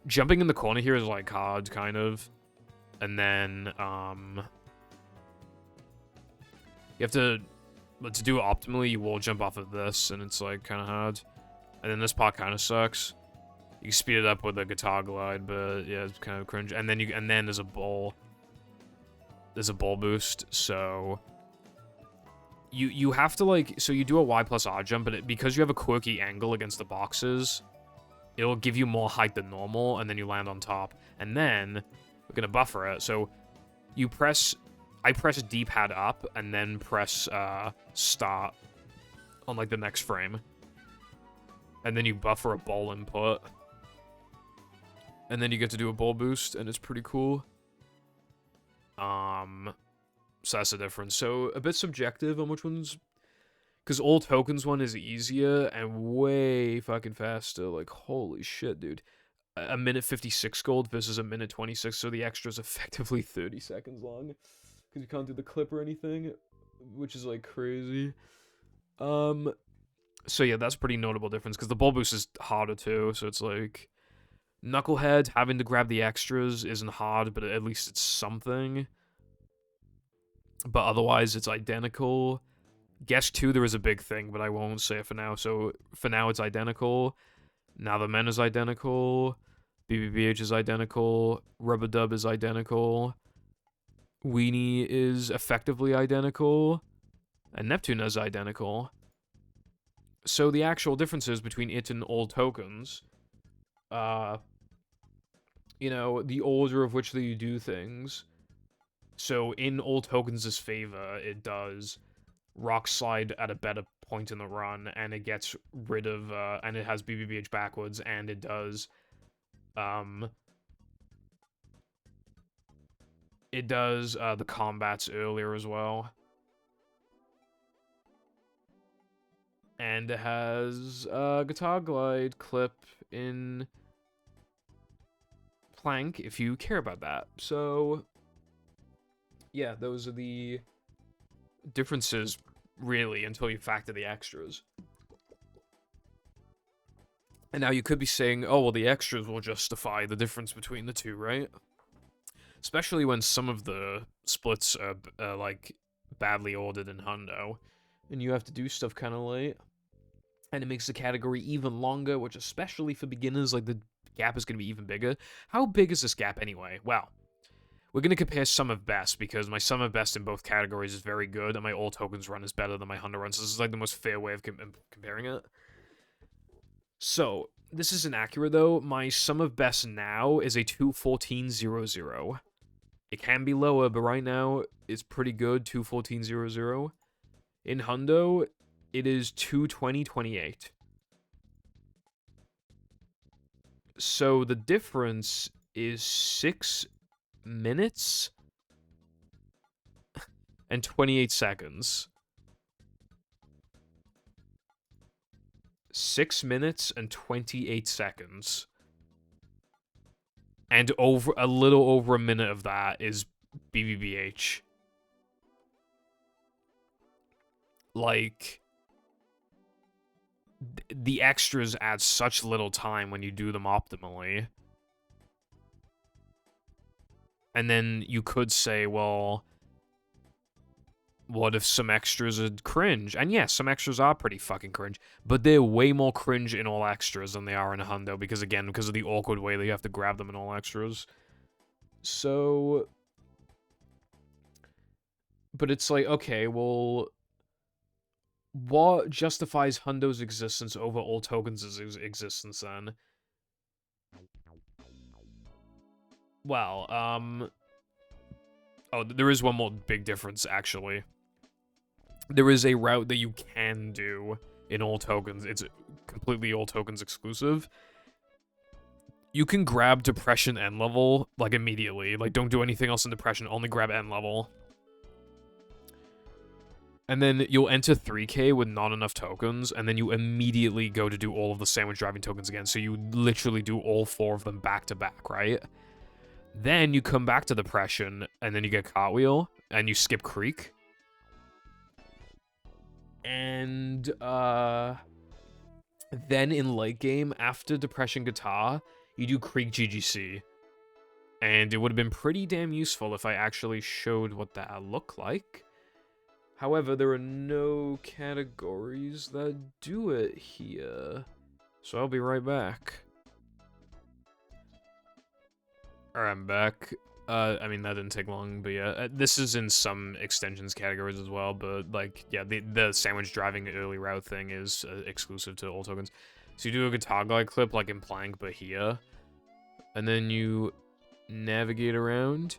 Speaker 1: Jumping in the corner here is, like, hard, kind of. And then, you have to do it optimally, you wall jump off of this, and it's, like, kind of hard. And then this part kind of sucks. You can speed it up with a guitar glide, but, yeah, it's kind of cringe. And then there's a bowl. There's a bowl boost, so... You have to, like... So you do a Y plus R jump, but because you have a quirky angle against the boxes, it'll give you more height than normal, and then you land on top. And then, we're gonna buffer it, so you press... I press D-pad up, and then press, start on, like, the next frame. And then you buffer a ball input. And then you get to do a ball boost, and it's pretty cool. So that's the difference. So, a bit subjective on which one's... Because all tokens one is easier and way fucking faster. Like, holy shit, dude. A minute 56 gold versus a minute 26, so the extra is effectively 30 seconds long. Because you can't do the clip or anything, which is, like, crazy. So yeah, that's a pretty notable difference, because the ball boost is harder too, so it's like... Knucklehead, having to grab the extras isn't hard, but at least it's something. But otherwise, it's identical. Guess 2, there is a big thing, but I won't say it for now. So, for now, it's identical. Now the men is identical. BBBH is identical. Rub-a-Dub is identical. Weenie is effectively identical. And Neptune is identical. So the actual differences between it and old tokens, you know, the order of which they do things. So in old tokens' favor, it does rock slide at a better point in the run, and it gets rid of, and it has BBBH backwards, and it does, the combats earlier as well. And it has Guitar Glide clip in Plank if you care about that. So, yeah, those are the differences, really, until you factor the extras. And now you could be saying, oh, well, the extras will justify the difference between the two, right? Especially when some of the splits are like, badly ordered in Hundo. And you have to do stuff kind of late. And it makes the category even longer, which especially for beginners, like, the gap is going to be even bigger. How big is this gap anyway? Well, we're going to compare sum of best, because my sum of best in both categories is very good, and my all tokens run is better than my Hundo run, so this is like the most fair way of comparing it. So, this isn't accurate though. My sum of best now is a 214.00. It can be lower, but right now it's pretty good, 214.00. In Hundo, it is 220.28. So the difference is 6 minutes and 28 seconds. 6 minutes and 28 seconds. And a little over a minute of that is BBBH. Like, the extras add such little time when you do them optimally. And then you could say, well, what if some extras are cringe? And yes, some extras are pretty fucking cringe, but they're way more cringe in all extras than they are in a Hundo, because again, because of the awkward way that you have to grab them in all extras. So, but it's like, okay, well, what justifies Hundo's existence over all tokens' existence then? Well, oh, there is one more big difference, actually. There is a route that you can do in all tokens. It's completely all tokens exclusive. You can grab Depression end level, like, immediately. Like, don't do anything else in Depression, only grab end level. And then you'll enter 3K with not enough tokens, and then you immediately go to do all of the sandwich driving tokens again. So you literally do all 4 of them back to back, right? Then you come back to Depression, and then you get Cartwheel, and you skip Creek. And, then in late game, after Depression Guitar, you do Creek GGC. And it would have been pretty damn useful if I actually showed what that looked like. However, there are no categories that do it here. So I'll be right back. Alright, I'm back. I mean, that didn't take long, but yeah, this is in some extensions categories as well, but, like, yeah, the sandwich driving early route thing is exclusive to all tokens. So you do a Guitar Glide clip, like in Plank, but here, and then you navigate around,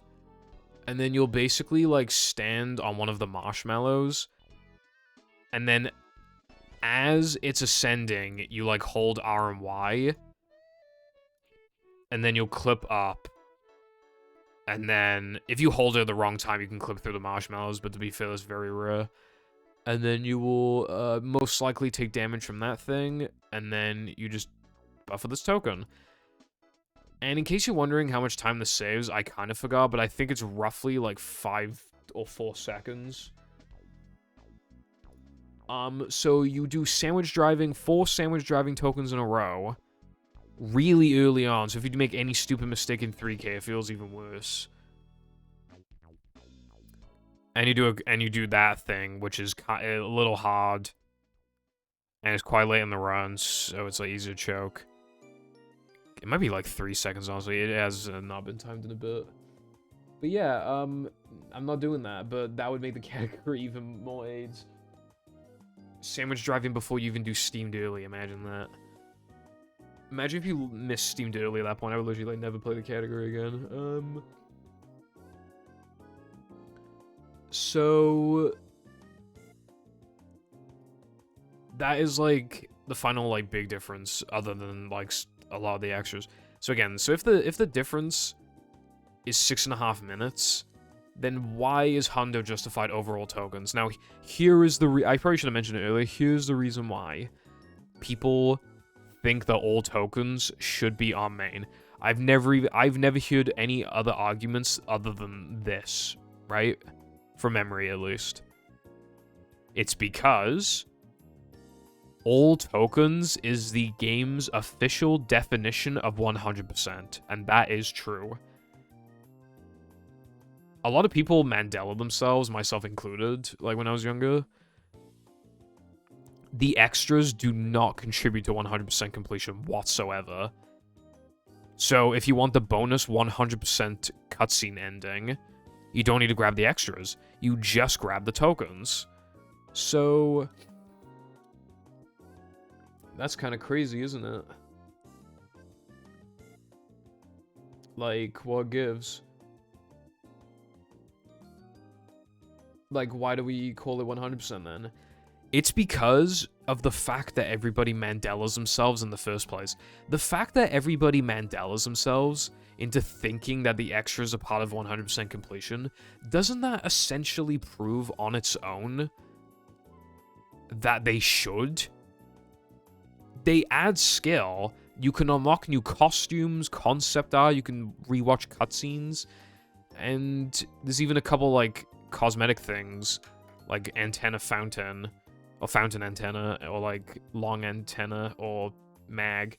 Speaker 1: and then you'll basically, like, stand on one of the marshmallows, and then as it's ascending, you, like, hold R and Y, and then you'll clip up. And then, if you hold it at the wrong time, you can clip through the marshmallows, but to be fair, that's very rare. And then you will most likely take damage from that thing, and then you just buffer this token. And in case you're wondering how much time this saves, I kind of forgot, but I think it's roughly like 5 or 4 seconds. So you do sandwich driving, 4 sandwich driving tokens in a row, really early on, so if you make any stupid mistake in 3K, it feels even worse. And you do that thing, which is a little hard, and it's quite late in the run, so it's like easy to choke. It might be like 3 seconds, honestly. It has not been timed in a bit. But yeah, I'm not doing that, but that would make the category even more AIDS. Sandwich driving before you even do steamed early, imagine that. Imagine if you missed steamed early at that point, I would literally like never play the category again. So that is like the final like big difference other than like a lot of the extras. So again, so if the difference is 6.5 minutes, then why is Hundo justified overall tokens? Now, here is the I probably should have mentioned it earlier. Here's the reason why people think that all tokens should be on main. I've never heard any other arguments other than this, right? From memory, at least. It's because all tokens is the game's official definition of 100%, and that is true. A lot of people Mandela themselves, myself included, like when I was younger. The extras do not contribute to 100% completion whatsoever. So if you want the bonus 100% cutscene ending, you don't need to grab the extras. You just grab the tokens. So that's kind of crazy, isn't it? Like, what gives? Like, why do we call it 100% then? It's because of the fact that everybody Mandelas themselves in the first place. The fact that everybody Mandelas themselves into thinking that the extras are part of 100% completion, doesn't that essentially prove on its own that they should? They add skill. You can unlock new costumes, concept art, you can rewatch cutscenes, and there's even a couple, like, cosmetic things, like antenna fountain, or fountain antenna, or like long antenna, or mag.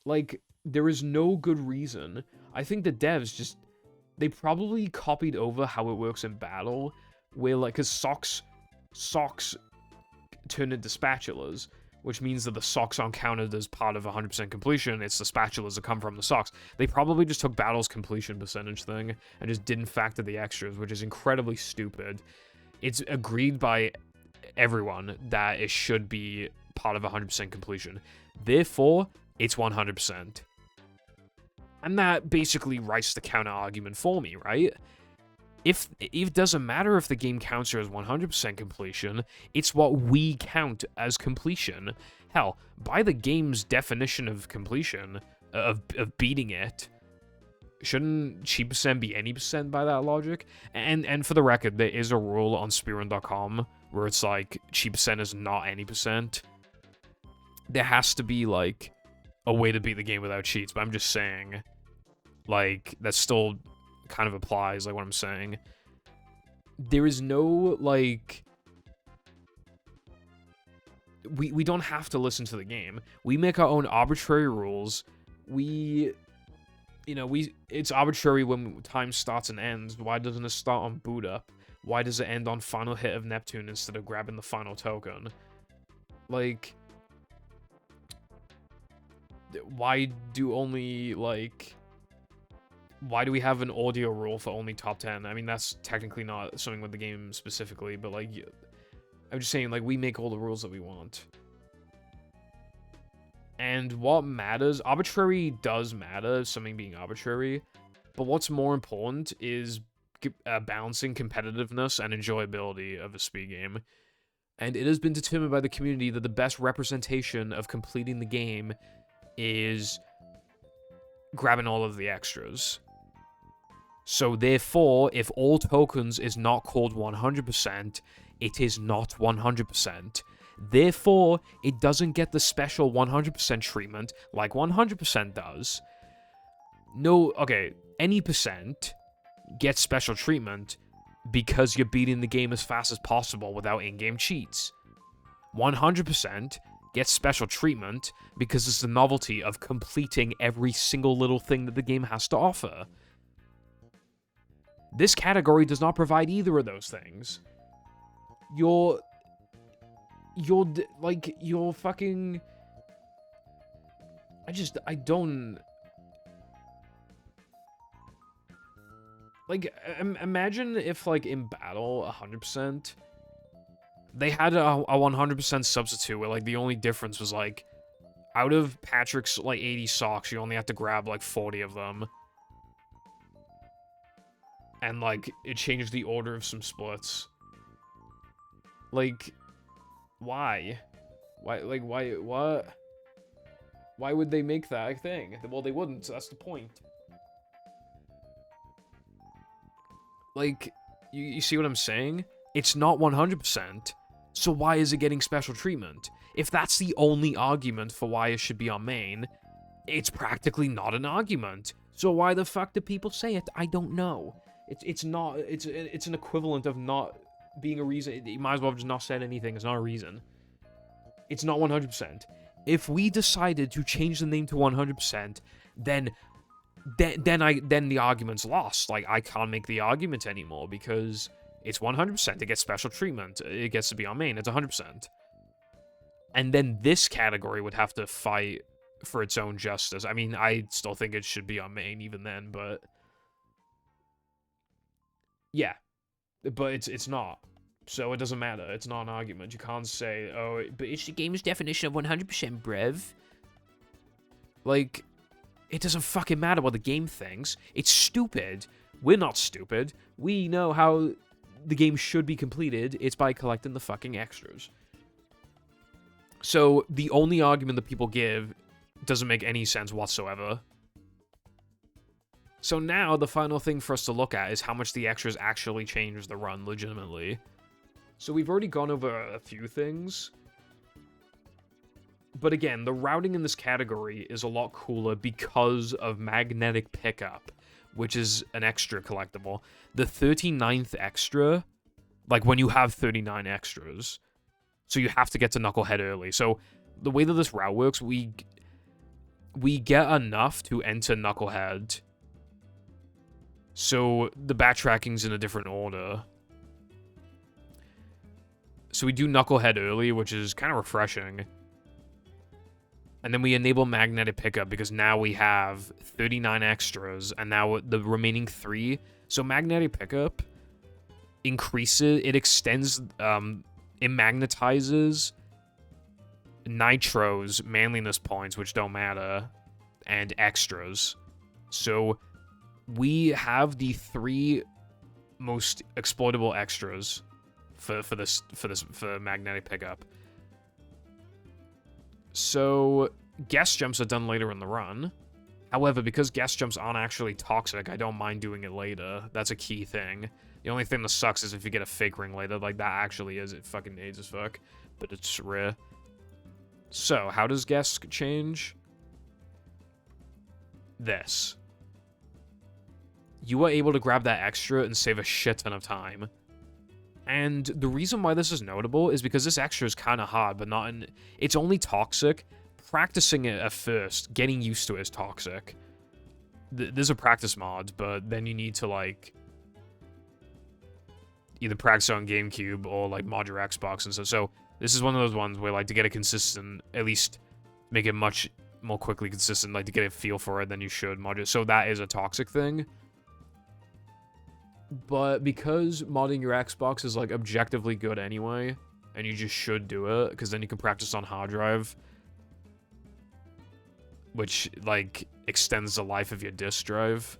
Speaker 1: Like, there is no good reason. I think the devs just, they probably copied over how it works in battle, where like, cause socks turn into spatulas, which means that the socks aren't counted as part of 100% completion, it's the spatulas that come from the socks. They probably just took battle's completion percentage thing, and just didn't factor the extras, which is incredibly stupid. It's agreed by everyone that it should be part of 100% completion. Therefore, it's 100%. And that basically writes the counter argument for me, right? If it doesn't matter if the game counts her as 100% completion, it's what we count as completion. Hell, by the game's definition of completion, of beating it, shouldn't cheap percent be any percent by that logic? And for the record, there is a rule on speedrun.com where it's like cheap percent is not any percent. There has to be like a way to beat the game without cheats, but I'm just saying, like, that still kind of applies, like what I'm saying. There is no, like, we don't have to listen to the game. We make our own arbitrary rules. It's arbitrary when time starts and ends. Why doesn't it start on boot up? Why does it end on final hit of Neptune instead of grabbing the final token? Like, why do we have an audio rule for only top 10? I mean, that's technically not something with the game specifically, but, like, I'm just saying, like, we make all the rules that we want. And what matters, arbitrary does matter, something being arbitrary, but what's more important is balancing competitiveness and enjoyability of a speed game. And it has been determined by the community that the best representation of completing the game is grabbing all of the extras. So therefore, if all tokens is not called 100%, it is not 100%. Therefore, it doesn't get the special 100% treatment like 100% does. No, okay, any percent gets special treatment because you're beating the game as fast as possible without in-game cheats. 100% gets special treatment because it's the novelty of completing every single little thing that the game has to offer. This category does not provide either of those things. You're fucking... I don't... Like, imagine if, like, in battle, 100%, they had a 100% substitute where, like, the only difference was, like, out of Patrick's, like, 80 socks, you only have to grab, like, 40 of them. And, like, it changed the order of some splits. Like, why? What? Why would they make that a thing? Well, they wouldn't, so that's the point. Like, you see what I'm saying? It's not 100%, so why is it getting special treatment? If that's the only argument for why it should be on main, it's practically not an argument. So why the fuck do people say it? I don't know. It's not, it's an equivalent of not being a reason. You might as well have just not said anything. It's not a reason. It's not 100%. If we decided to change the name to 100%, then the argument's lost. Like, I can't make the argument anymore because it's 100%. It gets special treatment. It gets to be on main. It's 100%. And then this category would have to fight for its own justice. I mean, I still think it should be on main even then, but yeah, but it's not. So it doesn't matter. It's not an argument. You can't say, oh, but it's the game's definition of 100%, brev. Like, it doesn't fucking matter what the game thinks. It's stupid. We're not stupid. We know how the game should be completed. It's by collecting the fucking extras. So the only argument that people give doesn't make any sense whatsoever. So now the final thing for us to look at is how much the extras actually change the run legitimately. So we've already gone over a few things. But again, the routing in this category is a lot cooler because of magnetic pickup, which is an extra collectible. The 39th extra, like when you have 39 extras, so you have to get to Knucklehead early. So the way that this route works, we get enough to enter Knucklehead. So the backtracking's in a different order. So we do Knucklehead early, which is kind of refreshing. And then we enable magnetic pickup because now we have 39 extras, and now the remaining 3. So magnetic pickup increases, it extends, it magnetizes nitros, manliness points, which don't matter, and extras. So we have the 3 most exploitable extras for magnetic pickup. So guest jumps are done later in the run. However, because guest jumps aren't actually toxic, I don't mind doing it later. That's a key thing. The only thing that sucks is if you get a fake ring later. Like, that actually is. It fucking aids as fuck. But it's rare. So, how does guest change? This. You are able to grab that extra and save a shit ton of time. And the reason why this is notable is because this extra is kind of hard, but not in... It's only toxic. Practicing it at first, getting used to it is toxic. There's a practice mod, but then you need to, like... either practice on GameCube or, like, mod your Xbox and stuff. So, this is one of those ones where, like, to get it consistent, at least make it much more quickly consistent, like, to get a feel for it than you should mod it. So that is a toxic thing. But because modding your Xbox is, like, objectively good anyway, and you just should do it, because then you can practice on hard drive, which, like, extends the life of your disk drive.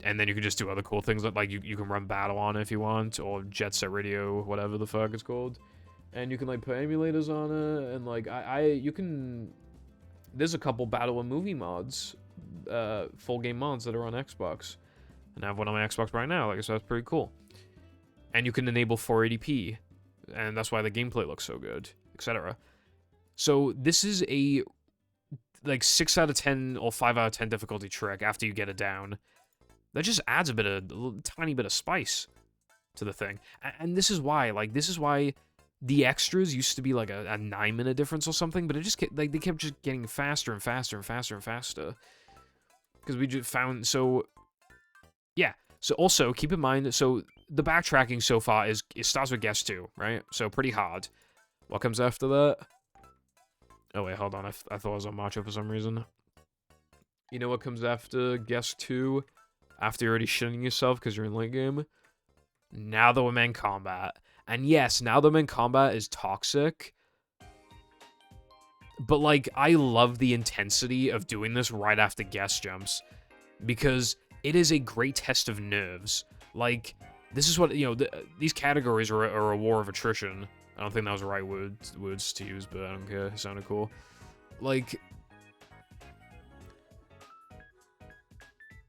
Speaker 1: And then you can just do other cool things, like you can run Battle on it if you want, or Jet Set Radio, whatever the fuck it's called. And you can, like, put emulators on it, and, like, you can... There's a couple Battle and Movie mods, full game mods that are on Xbox. And I have one on my Xbox right now, like I said, that's pretty cool. And you can enable 480p, and that's why the gameplay looks so good, etc. So this is a, like, 6 out of 10 or 5 out of 10 difficulty trick after you get it down. That just adds a tiny bit of spice to the thing. And this is why, like, the extras used to be, like, a 9-minute difference or something, but it just, like, they kept just getting faster and faster and faster and faster. Because we just found, so... Yeah, so also, keep in mind, so the backtracking so far it starts with guess 2, right? So pretty hard. What comes after that? Oh wait, hold on. I thought it was on Macho for some reason. You know what comes after Guest 2? After you're already shitting yourself because you're in late game? Now that we're in combat. And yes, now that we're in combat is toxic. But, like, I love the intensity of doing this right after guest jumps. Because it is a great test of nerves. Like, this is what, you know, these categories are a war of attrition. I don't think that was the right words to use, but I don't care. It sounded cool. Like,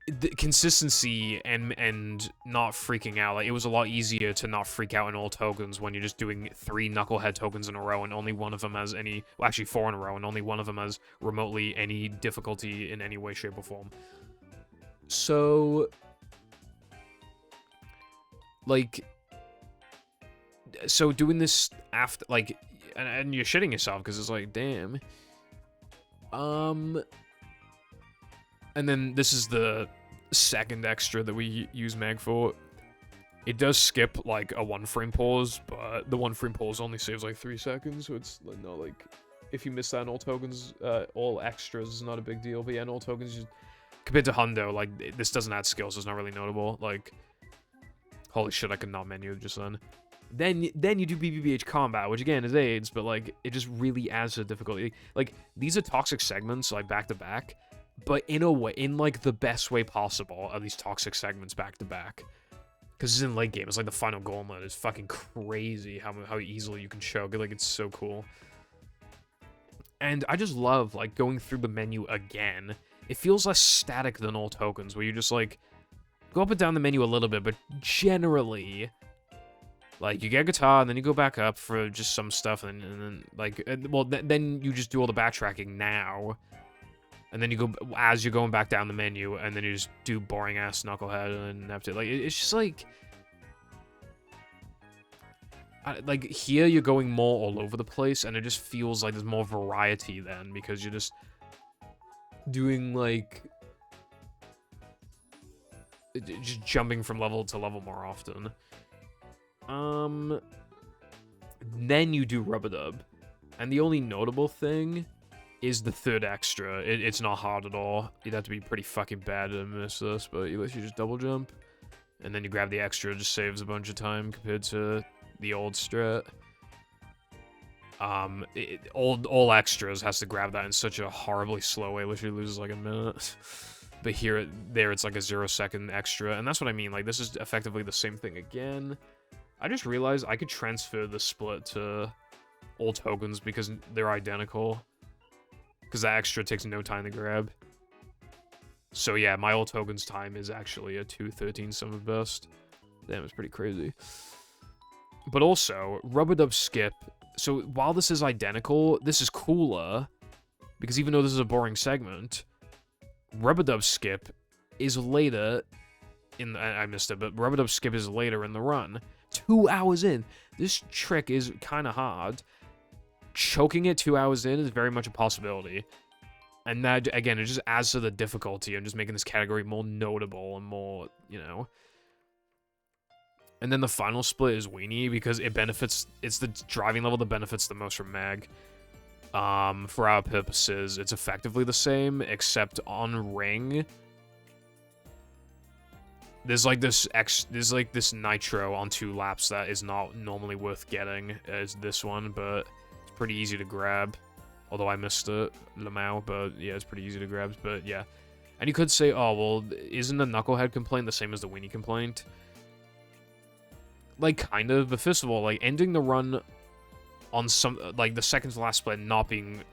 Speaker 1: the consistency and not freaking out. Like, it was a lot easier to not freak out in all tokens when you're just doing 3 Knucklehead tokens in a row and only one of them has any... Well, actually 4 in a row and only one of them has remotely any difficulty in any way, shape, or form. So... Like... So doing this after... Like... And you're shitting yourself because it's like, damn. And then this is the second extra that we use Mag for. It does skip, like, a 1-frame pause, but the 1-frame pause only saves, like, 3 seconds, so it's like, not, like... If you miss that in all tokens, all extras is not a big deal, but yeah, in all tokens, compared to Hundo, like, this doesn't add skills, so it's not really notable. Like, holy shit, I could not menu just then. Then you do BBBH combat, which again is AIDS, but, like, it just really adds to the difficulty. Like, these are toxic segments, like, back-to-back, but in a way, in, like, the best way possible, are these toxic segments back-to-back. Because it's in late game, it's like the final gauntlet. It's fucking crazy how easily you can choke. Like, it's so cool. And I just love, like, going through the menu again. It feels less static than all tokens, where you just, like, go up and down the menu a little bit, but generally... Like, you get guitar, and then you go back up for just some stuff, and then like, then you just do all the backtracking now. And then you go, as you're going back down the menu, and then you just do boring-ass Knucklehead, and have to, like, it's just, like, here you're going more all over the place, and it just feels like there's more variety then, because you're just doing, like, just jumping from level to level more often. Then you do Rubber Dub. And the only notable thing is the third extra. It's not hard at all. You'd have to be pretty fucking bad to miss this, but you just double jump. And then you grab the extra, it just saves a bunch of time compared to the old strat. All extras has to grab that in such a horribly slow way, literally loses like a minute. But there it's like a 0-second extra, and that's what I mean. Like, this is effectively the same thing again. I just realized I could transfer the split to all tokens because they're identical. Because that extra takes no time to grab. So yeah, my all tokens time is actually a 2:13 sum of best. Damn, it's pretty crazy. But also, Rubber Dub Skip. So while this is identical, this is cooler. Because even though this is a boring segment, Rubber Dub Skip is later in... I missed it, but Rubber Dub Skip is later in the run. 2 hours in. This trick is kind of hard. Choking it 2 hours in is very much a possibility. And that, again, it just adds to the difficulty and just making this category more notable and more, you know. And then the final split is Weenie because it benefits... It's the driving level that benefits the most from Mag. For our purposes, it's effectively the same, except on Ring... There's like this nitro on 2 laps that is not normally worth getting as this one, but it's pretty easy to grab. Although I missed it, Lamau, but yeah, it's pretty easy to grab, but yeah. And you could say, oh, well, isn't the Knucklehead complaint the same as the Weenie complaint? Like, kind of, but first of all, like, ending the run on some, like, the second to last split not being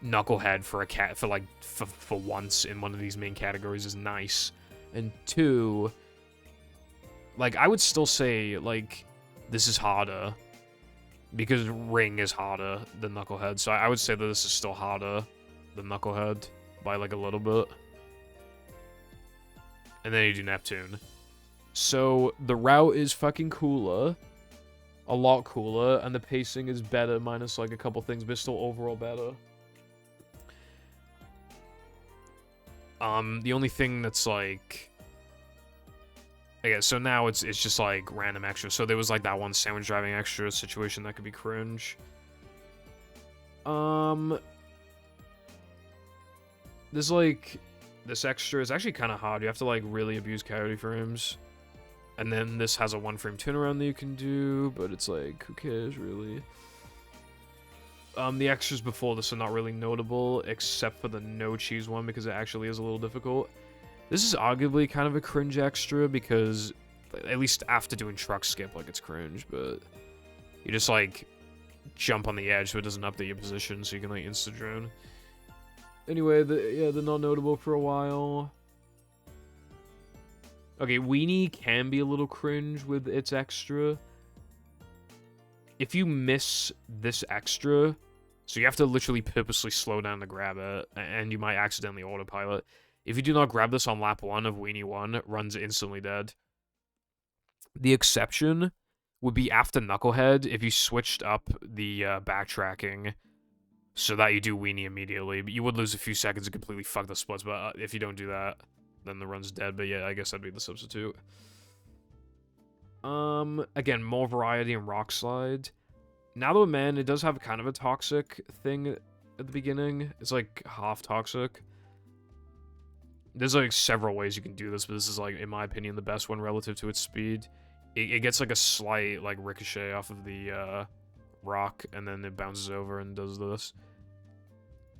Speaker 1: Knucklehead for once in one of these main categories is nice. And 2, like, I would still say, like, this is harder. Because Ring is harder than Knucklehead. So I would say that this is still harder than Knucklehead by, like, a little bit. And then you do Neptune. So the route is fucking cooler. A lot cooler. And the pacing is better, minus, like, a couple things, but still overall better. The only thing that's, like... Okay, so now it's just, like, random extra. So there was, like, that one sandwich driving extra situation that could be cringe. There's like this extra is actually kind of hard. You have to like really abuse coyote frames. And then this has a 1-frame turnaround that you can do, but it's like, who cares, really? The extras before this are not really notable, except for the no cheese one, because it actually is a little difficult. This is arguably kind of a cringe extra, because, at least after doing truck skip, like, it's cringe, but you just, like, jump on the edge so it doesn't update your position, so you can, like, insta-drone. Anyway, they're not notable for a while. Okay, Weenie can be a little cringe with its extra. If you miss this extra, so you have to literally purposely slow down to grab it, and you might accidentally autopilot. If you do not grab this on lap 1 of Weenie 1, it runs instantly dead. The exception would be after Knucklehead if you switched up the backtracking so that you do Weenie immediately. But you would lose a few seconds and completely fuck the splits, but if you don't do that, then the run's dead. But yeah, I guess that'd be the substitute. Again, more variety in Rock Slide. Now though, man, it does have kind of a toxic thing at the beginning. It's like half toxic. There's like several ways you can do this, but this is like, in my opinion, the best one relative to its speed. It gets like a slight like ricochet off of the rock, and then it bounces over and does this.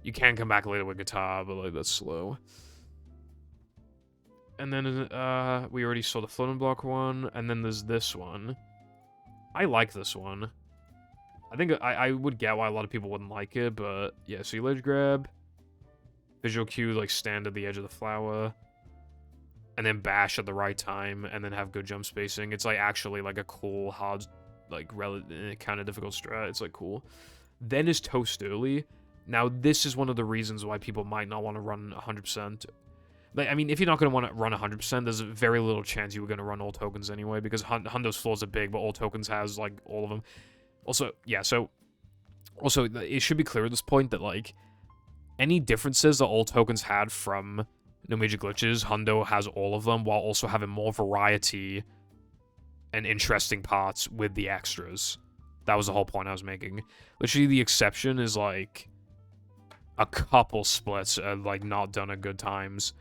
Speaker 1: You can come back later with guitar, but like that's slow. And then we already saw the floating block one, and then there's this one. I like this one. I think I would get why a lot of people wouldn't like it, but yeah, so you ledge grab, visual cue, like stand at the edge of the flower, and then bash at the right time, and then have good jump spacing. It's like actually like a cool, hard, like kind of difficult strat. It's like cool. Then is toast early. Now this is one of the reasons why people might not want to run 100%. Like, I mean, if you're not going to want to run 100%, there's a very little chance you were going to run all tokens anyway, because Hundo's floors are big, but all tokens has, like, all of them. Also, yeah, so... Also, it should be clear at this point that, like, any differences that all tokens had from No Major Glitches, Hundo has all of them, while also having more variety and interesting parts with the extras. That was the whole point I was making. Literally, the exception is, like, a couple splits are, like, not done at good times.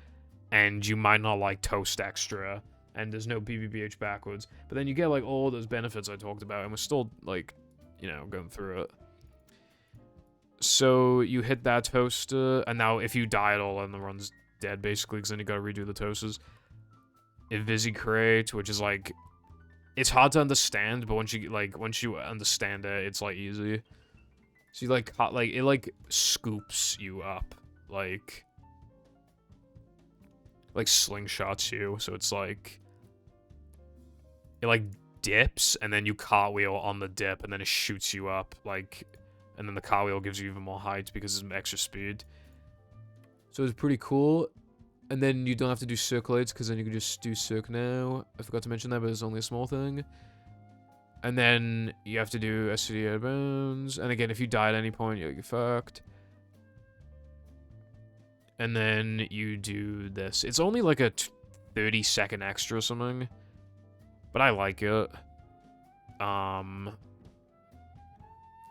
Speaker 1: And you might not like toast extra, and there's no BBBH backwards. But then you get, like, all those benefits I talked about, and we're still, like, you know, going through it. So you hit that toaster, and now if you die at all, then the run's dead, basically, because then you gotta redo the toasters. Invisi Crate, which is, like, it's hard to understand, but once you understand it, it's, like, easy. So you, like, it, like, scoops you up, like slingshots you, so it's like it like dips and then you cartwheel on the dip and then it shoots you up, like, and then the cartwheel gives you even more height because it's extra speed. So it's pretty cool. And then you don't have to do circulates because then you can just do circ now. I forgot to mention that, but it's only a small thing. And then you have to do SCD out of bounds. And again, if you die at any point, you're fucked. And then you do this. It's only like a 30-second extra or something. But I like it.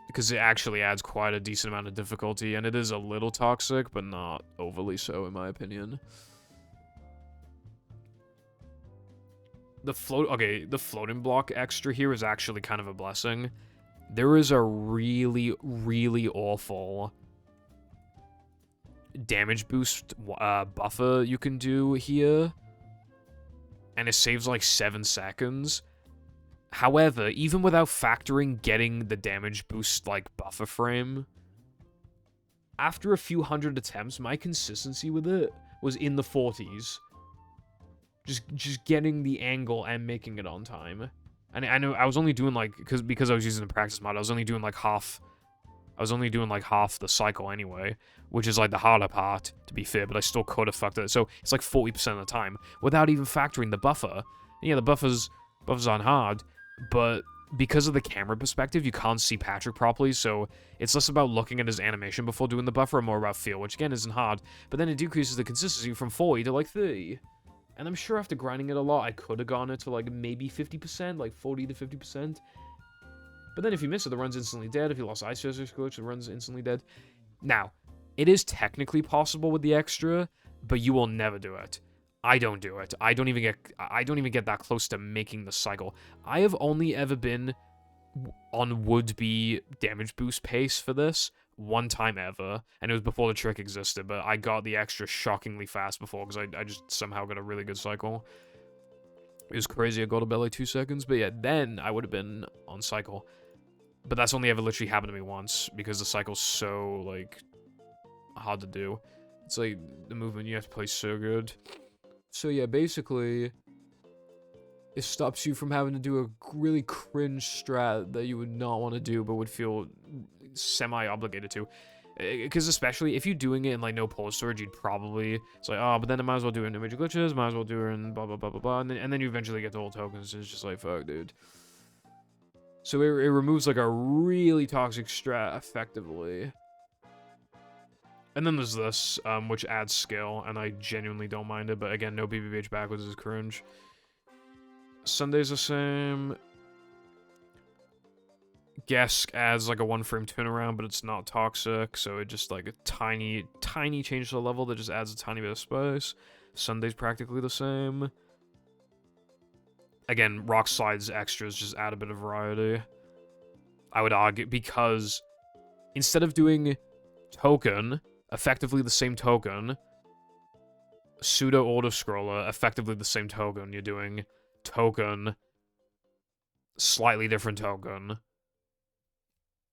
Speaker 1: Because it actually adds quite a decent amount of difficulty. And it is a little toxic, but not overly so, in my opinion. The floating block extra here is actually kind of a blessing. There is a really, really awful damage boost buffer you can do here, and it saves like 7 seconds. However, even without factoring getting the damage boost like buffer frame, after a few hundred attempts, my consistency with it was in the 40s. Just getting the angle and making it on time. And I know I was only doing like because I was using the practice mod, I was only doing like half the cycle anyway, which is like the harder part, to be fair, but I still could have fucked it. So it's like 40% of the time without even factoring the buffer. And yeah, the buffers aren't hard, but because of the camera perspective, you can't see Patrick properly, so it's less about looking at his animation before doing the buffer and more about feel, which again isn't hard, but then it decreases the consistency from 40 to like 30. And I'm sure after grinding it a lot, I could have gone it to like maybe 50%, like 40 to 50%. But then if you miss it, the run's instantly dead. If you lost Ice Physics glitch, the run's instantly dead. Now, it is technically possible with the extra, but you will never do it. I don't do it. I don't even get that close to making the cycle. I have only ever been on would-be damage boost pace for this one time ever, and it was before the trick existed, but I got the extra shockingly fast before, because I just somehow got a really good cycle. It was crazy, I got about like 2 seconds, but yeah, then I would have been on cycle. But that's only ever literally happened to me once, because the cycle's so, like, hard to do. It's like, the movement you have to play so good. So yeah, basically, it stops you from having to do a really cringe strat that you would not want to do, but would feel semi-obligated to. Because especially if you're doing it in like no pole storage, you'd probably, it's like, oh, but then I might as well do it in no major glitches, might as well do it in blah blah blah blah blah, and then you eventually get to all tokens, and it's just like, fuck, dude. So it removes like a really toxic strat effectively. And then there's this, which adds skill, and I genuinely don't mind it, but again, no BBBH backwards is cringe. Sunday's the same. Gesk adds like a 1-frame turnaround, but it's not toxic, so it just like a tiny change to the level that just adds a tiny bit of spice. Sunday's practically the same. Again, Rock Slide's extras just add a bit of variety. I would argue, because instead of doing token, effectively the same token, pseudo auto-scroller, effectively the same token, you're doing token, slightly different token,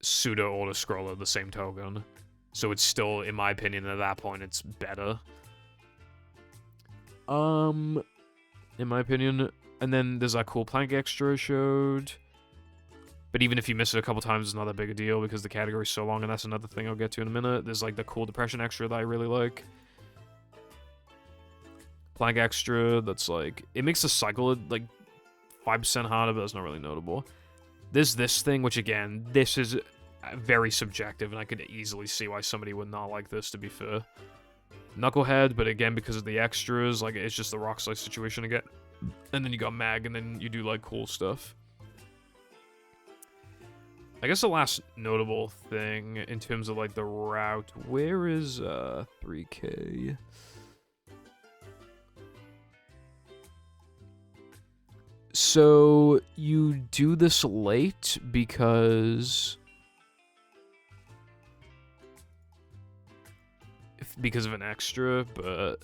Speaker 1: pseudo auto-scroller, the same token. So it's still, in my opinion, at that point, it's better. In my opinion. And then there's that cool plank extra I showed. But even if you miss it a couple times, it's not that big a deal because the category's so long, and that's another thing I'll get to in a minute. There's like the cool depression extra that I really like. Plank extra, that's like, it makes the cycle like 5% harder, but that's not really notable. There's this thing, which again, this is very subjective, and I could easily see why somebody would not like this, to be fair. Knucklehead, but again, because of the extras, like, it's just the rock slice situation again. And then you got mag, and then you do, like, cool stuff. I guess the last notable thing in terms of, like, the route, where is, 3K? So, you do this late because of an extra, but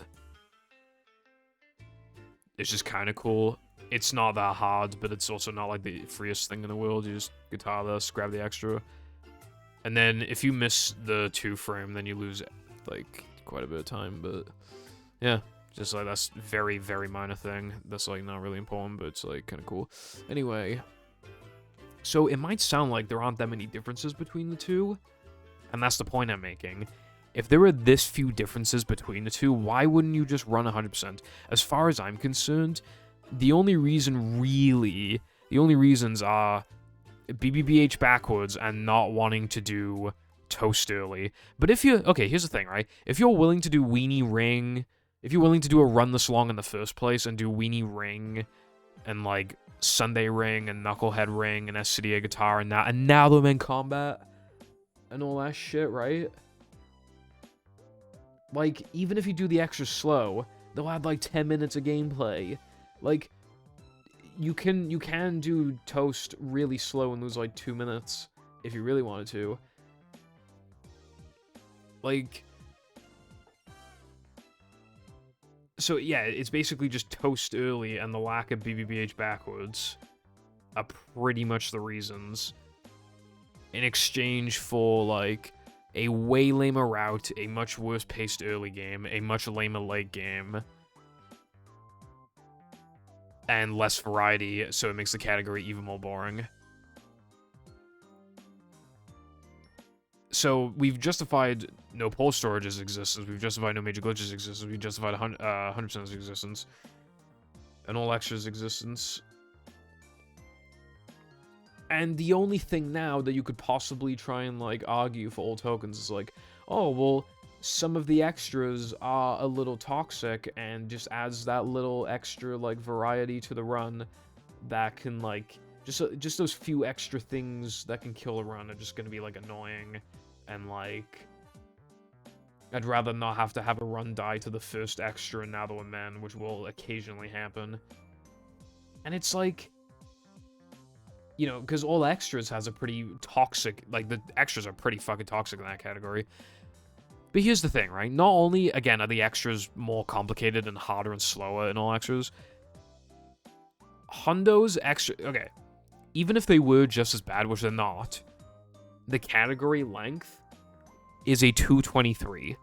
Speaker 1: it's just kind of cool. It's not that hard, but it's also not like the freest thing in the world. You just guitar this, grab the extra, and then if you miss the 2-frame, then you lose like quite a bit of time. But yeah, just like that's very, very minor thing. That's like not really important, but it's like kind of cool. Anyway, so it might sound like there aren't that many differences between the two, and that's the point I'm making. If there were this few differences between the two, why wouldn't you just run 100%? As far as I'm concerned, the only reasons are BBBH backwards and not wanting to do toast early. But if you, okay, here's the thing, right? If you're willing to do Weenie Ring, if you're willing to do a run this long in the first place and do Weenie Ring and like Sunday Ring and Knucklehead Ring and SCDA Guitar and now them in combat and all that shit, right? Like, even if you do the extra slow, they'll add like 10 minutes of gameplay. Like, you can do toast really slow and lose like 2 minutes if you really wanted to. Like, so yeah, it's basically just toast early and the lack of BBBH backwards are pretty much the reasons. In exchange for like a way lamer route, a much worse paced early game, a much lamer late game, and less variety, so it makes the category even more boring. So we've justified no pole storage's existence, we've justified no major glitches existence, we've justified 100%'s existence, and all extras existence. And the only thing now that you could possibly try and, like, argue for all tokens is, like, oh, well, some of the extras are a little toxic and just adds that little extra, like, variety to the run that can, like, Just those few extra things that can kill a run are just gonna be, like, annoying. And, like, I'd rather not have to have a run die to the first extra now that we're men, which will occasionally happen. And it's like, you know, because all extras has a pretty toxic, like, the extras are pretty fucking toxic in that category. But here's the thing, right? Not only, again, are the extras more complicated and harder and slower in all extras, Hundo's extra, okay, even if they were just as bad, which they're not, the category length is a 223.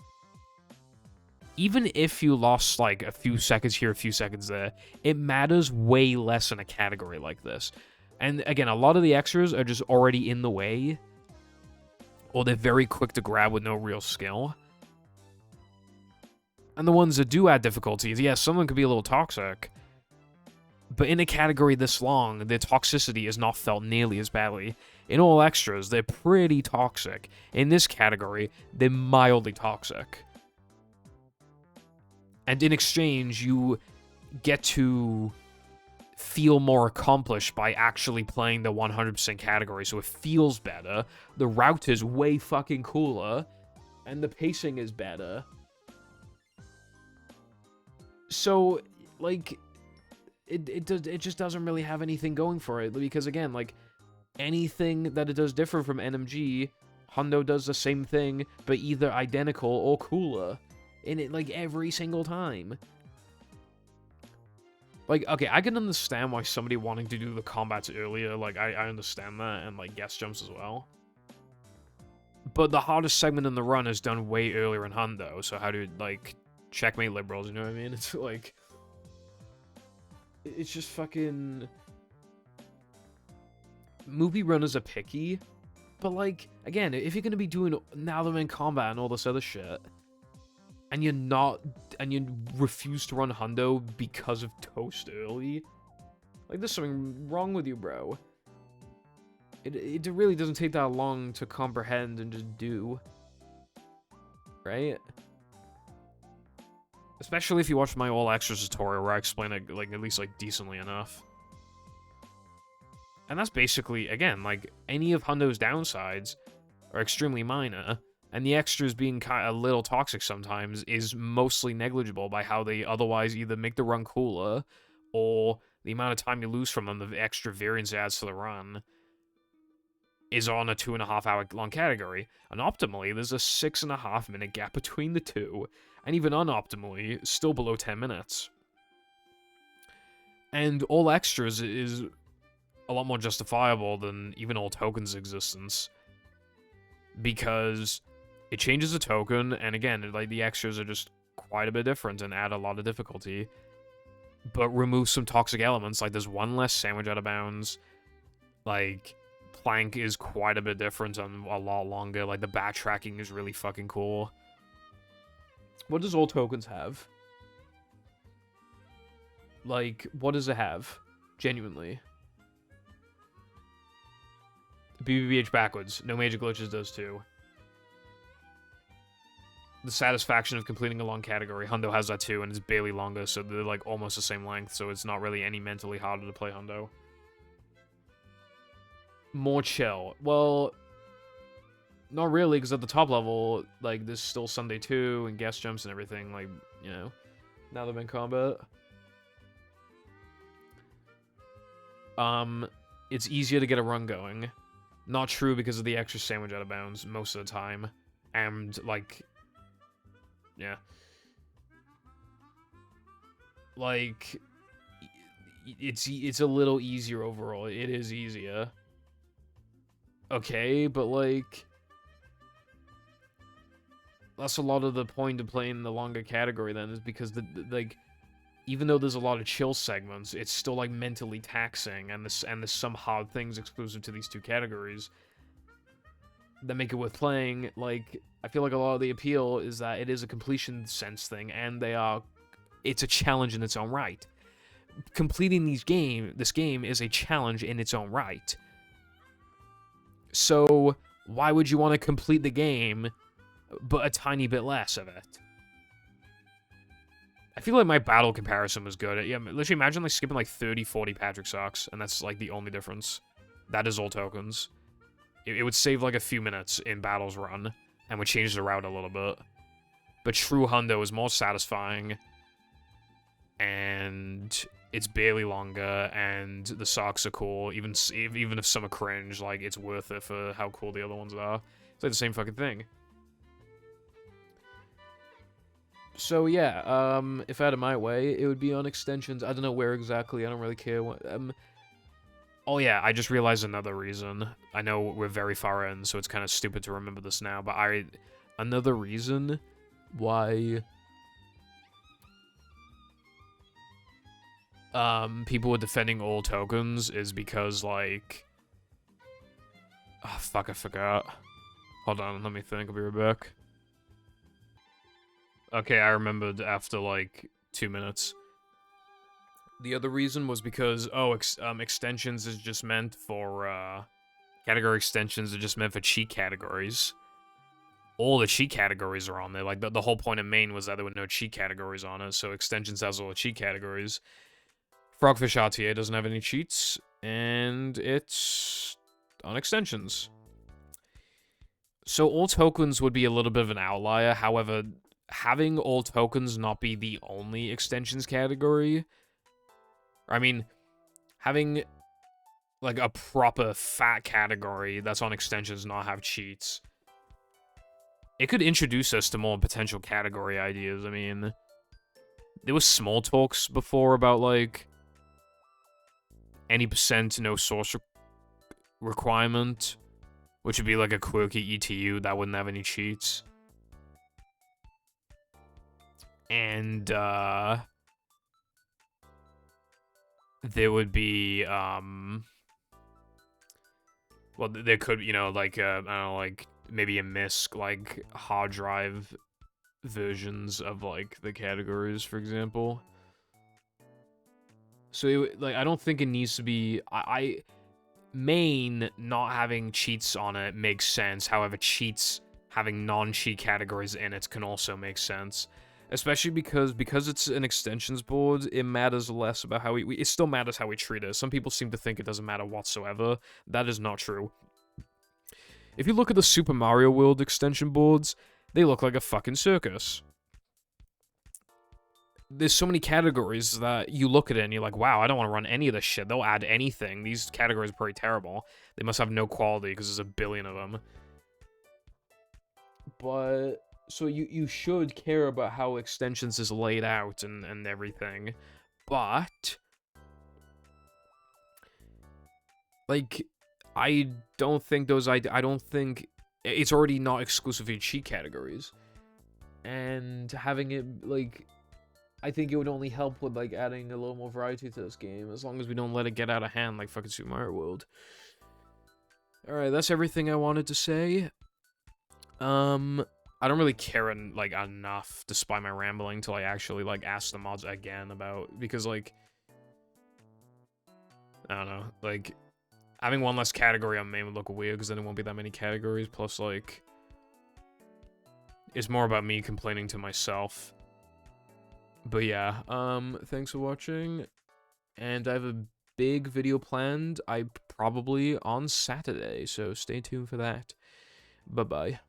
Speaker 1: Even if you lost, like, a few seconds here, a few seconds there, it matters way less in a category like this. And again, a lot of the extras are just already in the way, or they're very quick to grab with no real skill. And the ones that do add difficulties, yes, some of them could be a little toxic, but in a category this long, their toxicity is not felt nearly as badly. In all extras, they're pretty toxic. In this category, they're mildly toxic. And in exchange, you get to feel more accomplished by actually playing the 100% category, so it feels better, the route is way fucking cooler, and the pacing is better. So, like, it just doesn't really have anything going for it, because again, like, anything that it does different from NMG, Hundo does the same thing, but either identical or cooler in it, like, every single time. Like, okay, I can understand why somebody wanting to do the combats earlier, like, I understand that, and, like, guest jumps as well. But the hardest segment in the run is done way earlier in Hundo, so how do, like, checkmate liberals, you know what I mean? It's, like, it's just fucking... Movie runners are picky, but, like, again, if you're gonna be doing now them in combat and all this other shit, and you refuse to run Hundo because of Toast early, like, there's something wrong with you, bro. It really doesn't take that long to comprehend and just do, right? Especially if you watch my all extras tutorial where I explain it, like, at least, like, decently enough. And that's basically, again, like, any of Hundo's downsides are extremely minor, and the extras being a little toxic sometimes is mostly negligible by how they otherwise either make the run cooler, or the amount of time you lose from them, the extra variance it adds to the run, is on a 2.5 hour long category. And optimally, there's a 6.5 minute gap between the two, and even unoptimally, still below 10 minutes. And all extras is a lot more justifiable than even all tokens' existence, because it changes the token, and again, like, the extras are just quite a bit different and add a lot of difficulty, but remove some toxic elements. Like, there's one less sandwich out of bounds, like, plank is quite a bit different and a lot longer, like, the backtracking is really fucking cool. What does all tokens have? Like, what does it have? Genuinely. BBBH backwards. No major glitches does too. The satisfaction of completing a long category. Hundo has that too, and it's barely longer, so they're, like, almost the same length, so it's not really any mentally harder to play Hundo. More chill. Well, not really, because at the top level, like, there's still Sunday 2 and guest jumps and everything, like, you know, now they're in combat. It's easier to get a run going. Not true because of the extra sandwich out of bounds most of the time. And, like, yeah. Like, it's a little easier overall. It is easier. Okay, but, like, that's a lot of the point of playing the longer category then, is because, like, even though there's a lot of chill segments, it's still, like, mentally taxing, and there's some hard things exclusive to these two categories that make it worth playing. Like, I feel like a lot of the appeal is that it is a completion sense thing, and it's a challenge in its own right. Completing this game is a challenge in its own right. So, why would you want to complete the game, but a tiny bit less of it? I feel like my battle comparison was good. Yeah, literally imagine like skipping like 30, 40 Patrick Socks, and that's like the only difference. That is all tokens. It would save like a few minutes in battles run, and would change the route a little bit. But True Hundo is more satisfying, and it's barely longer, and the socks are cool. Even if some are cringe, like, it's worth it for how cool the other ones are. It's like the same fucking thing. So yeah, if I had it my way, it would be on extensions. I don't know where exactly. I don't really care. Oh yeah, I just realized another reason. I know we're very far in, so it's kind of stupid to remember this now, but another reason why people were defending all tokens is because, like, oh fuck, I forgot. Hold on, let me think. I'll be right back. Okay, I remembered after like 2 minutes. The other reason was because, extensions is just meant for, category extensions are just meant for cheat categories. All the cheat categories are on there. Like, the whole point of main was that there were no cheat categories on it, so extensions has all the cheat categories. Frogfish RTA doesn't have any cheats, and it's on extensions. So all tokens would be a little bit of an outlier, however, having all tokens not be the only extensions category, I mean, having, like, a proper fat category that's on extensions not have cheats, it could introduce us to more potential category ideas. I mean, there was small talks before about, like, any percent no source requirement, which would be like a quirky ETU that wouldn't have any cheats. And, there would be, well, there could, you know, like, I don't know, like, maybe a MISC, like, hard drive versions of, like, the categories, for example. So, like, I don't think it needs to be, main not having cheats on it makes sense. However, cheats having non-cheat categories in it can also make sense. Especially because it's an extensions board, it matters less about how it still matters how we treat it. Some people seem to think it doesn't matter whatsoever. That is not true. If you look at the Super Mario World extension boards, they look like a fucking circus. There's so many categories that you look at it and you're like, wow, I don't want to run any of this shit. They'll add anything. These categories are pretty terrible. They must have no quality because there's a billion of them. But, so you should care about how extensions is laid out and everything. But, like, I don't think it's already not exclusively cheat categories. And having it, like, I think it would only help with, like, adding a little more variety to this game, as long as we don't let it get out of hand like fucking Super Mario World. Alright, that's everything I wanted to say. I don't really care, like, enough, despite my rambling, to, like, actually, like, ask the mods again about, because, like, I don't know, like, having one less category on main would look weird, because then there won't be that many categories, plus, like, it's more about me complaining to myself. But yeah, thanks for watching, and I have a big video planned, probably on Saturday, so stay tuned for that. Bye-bye.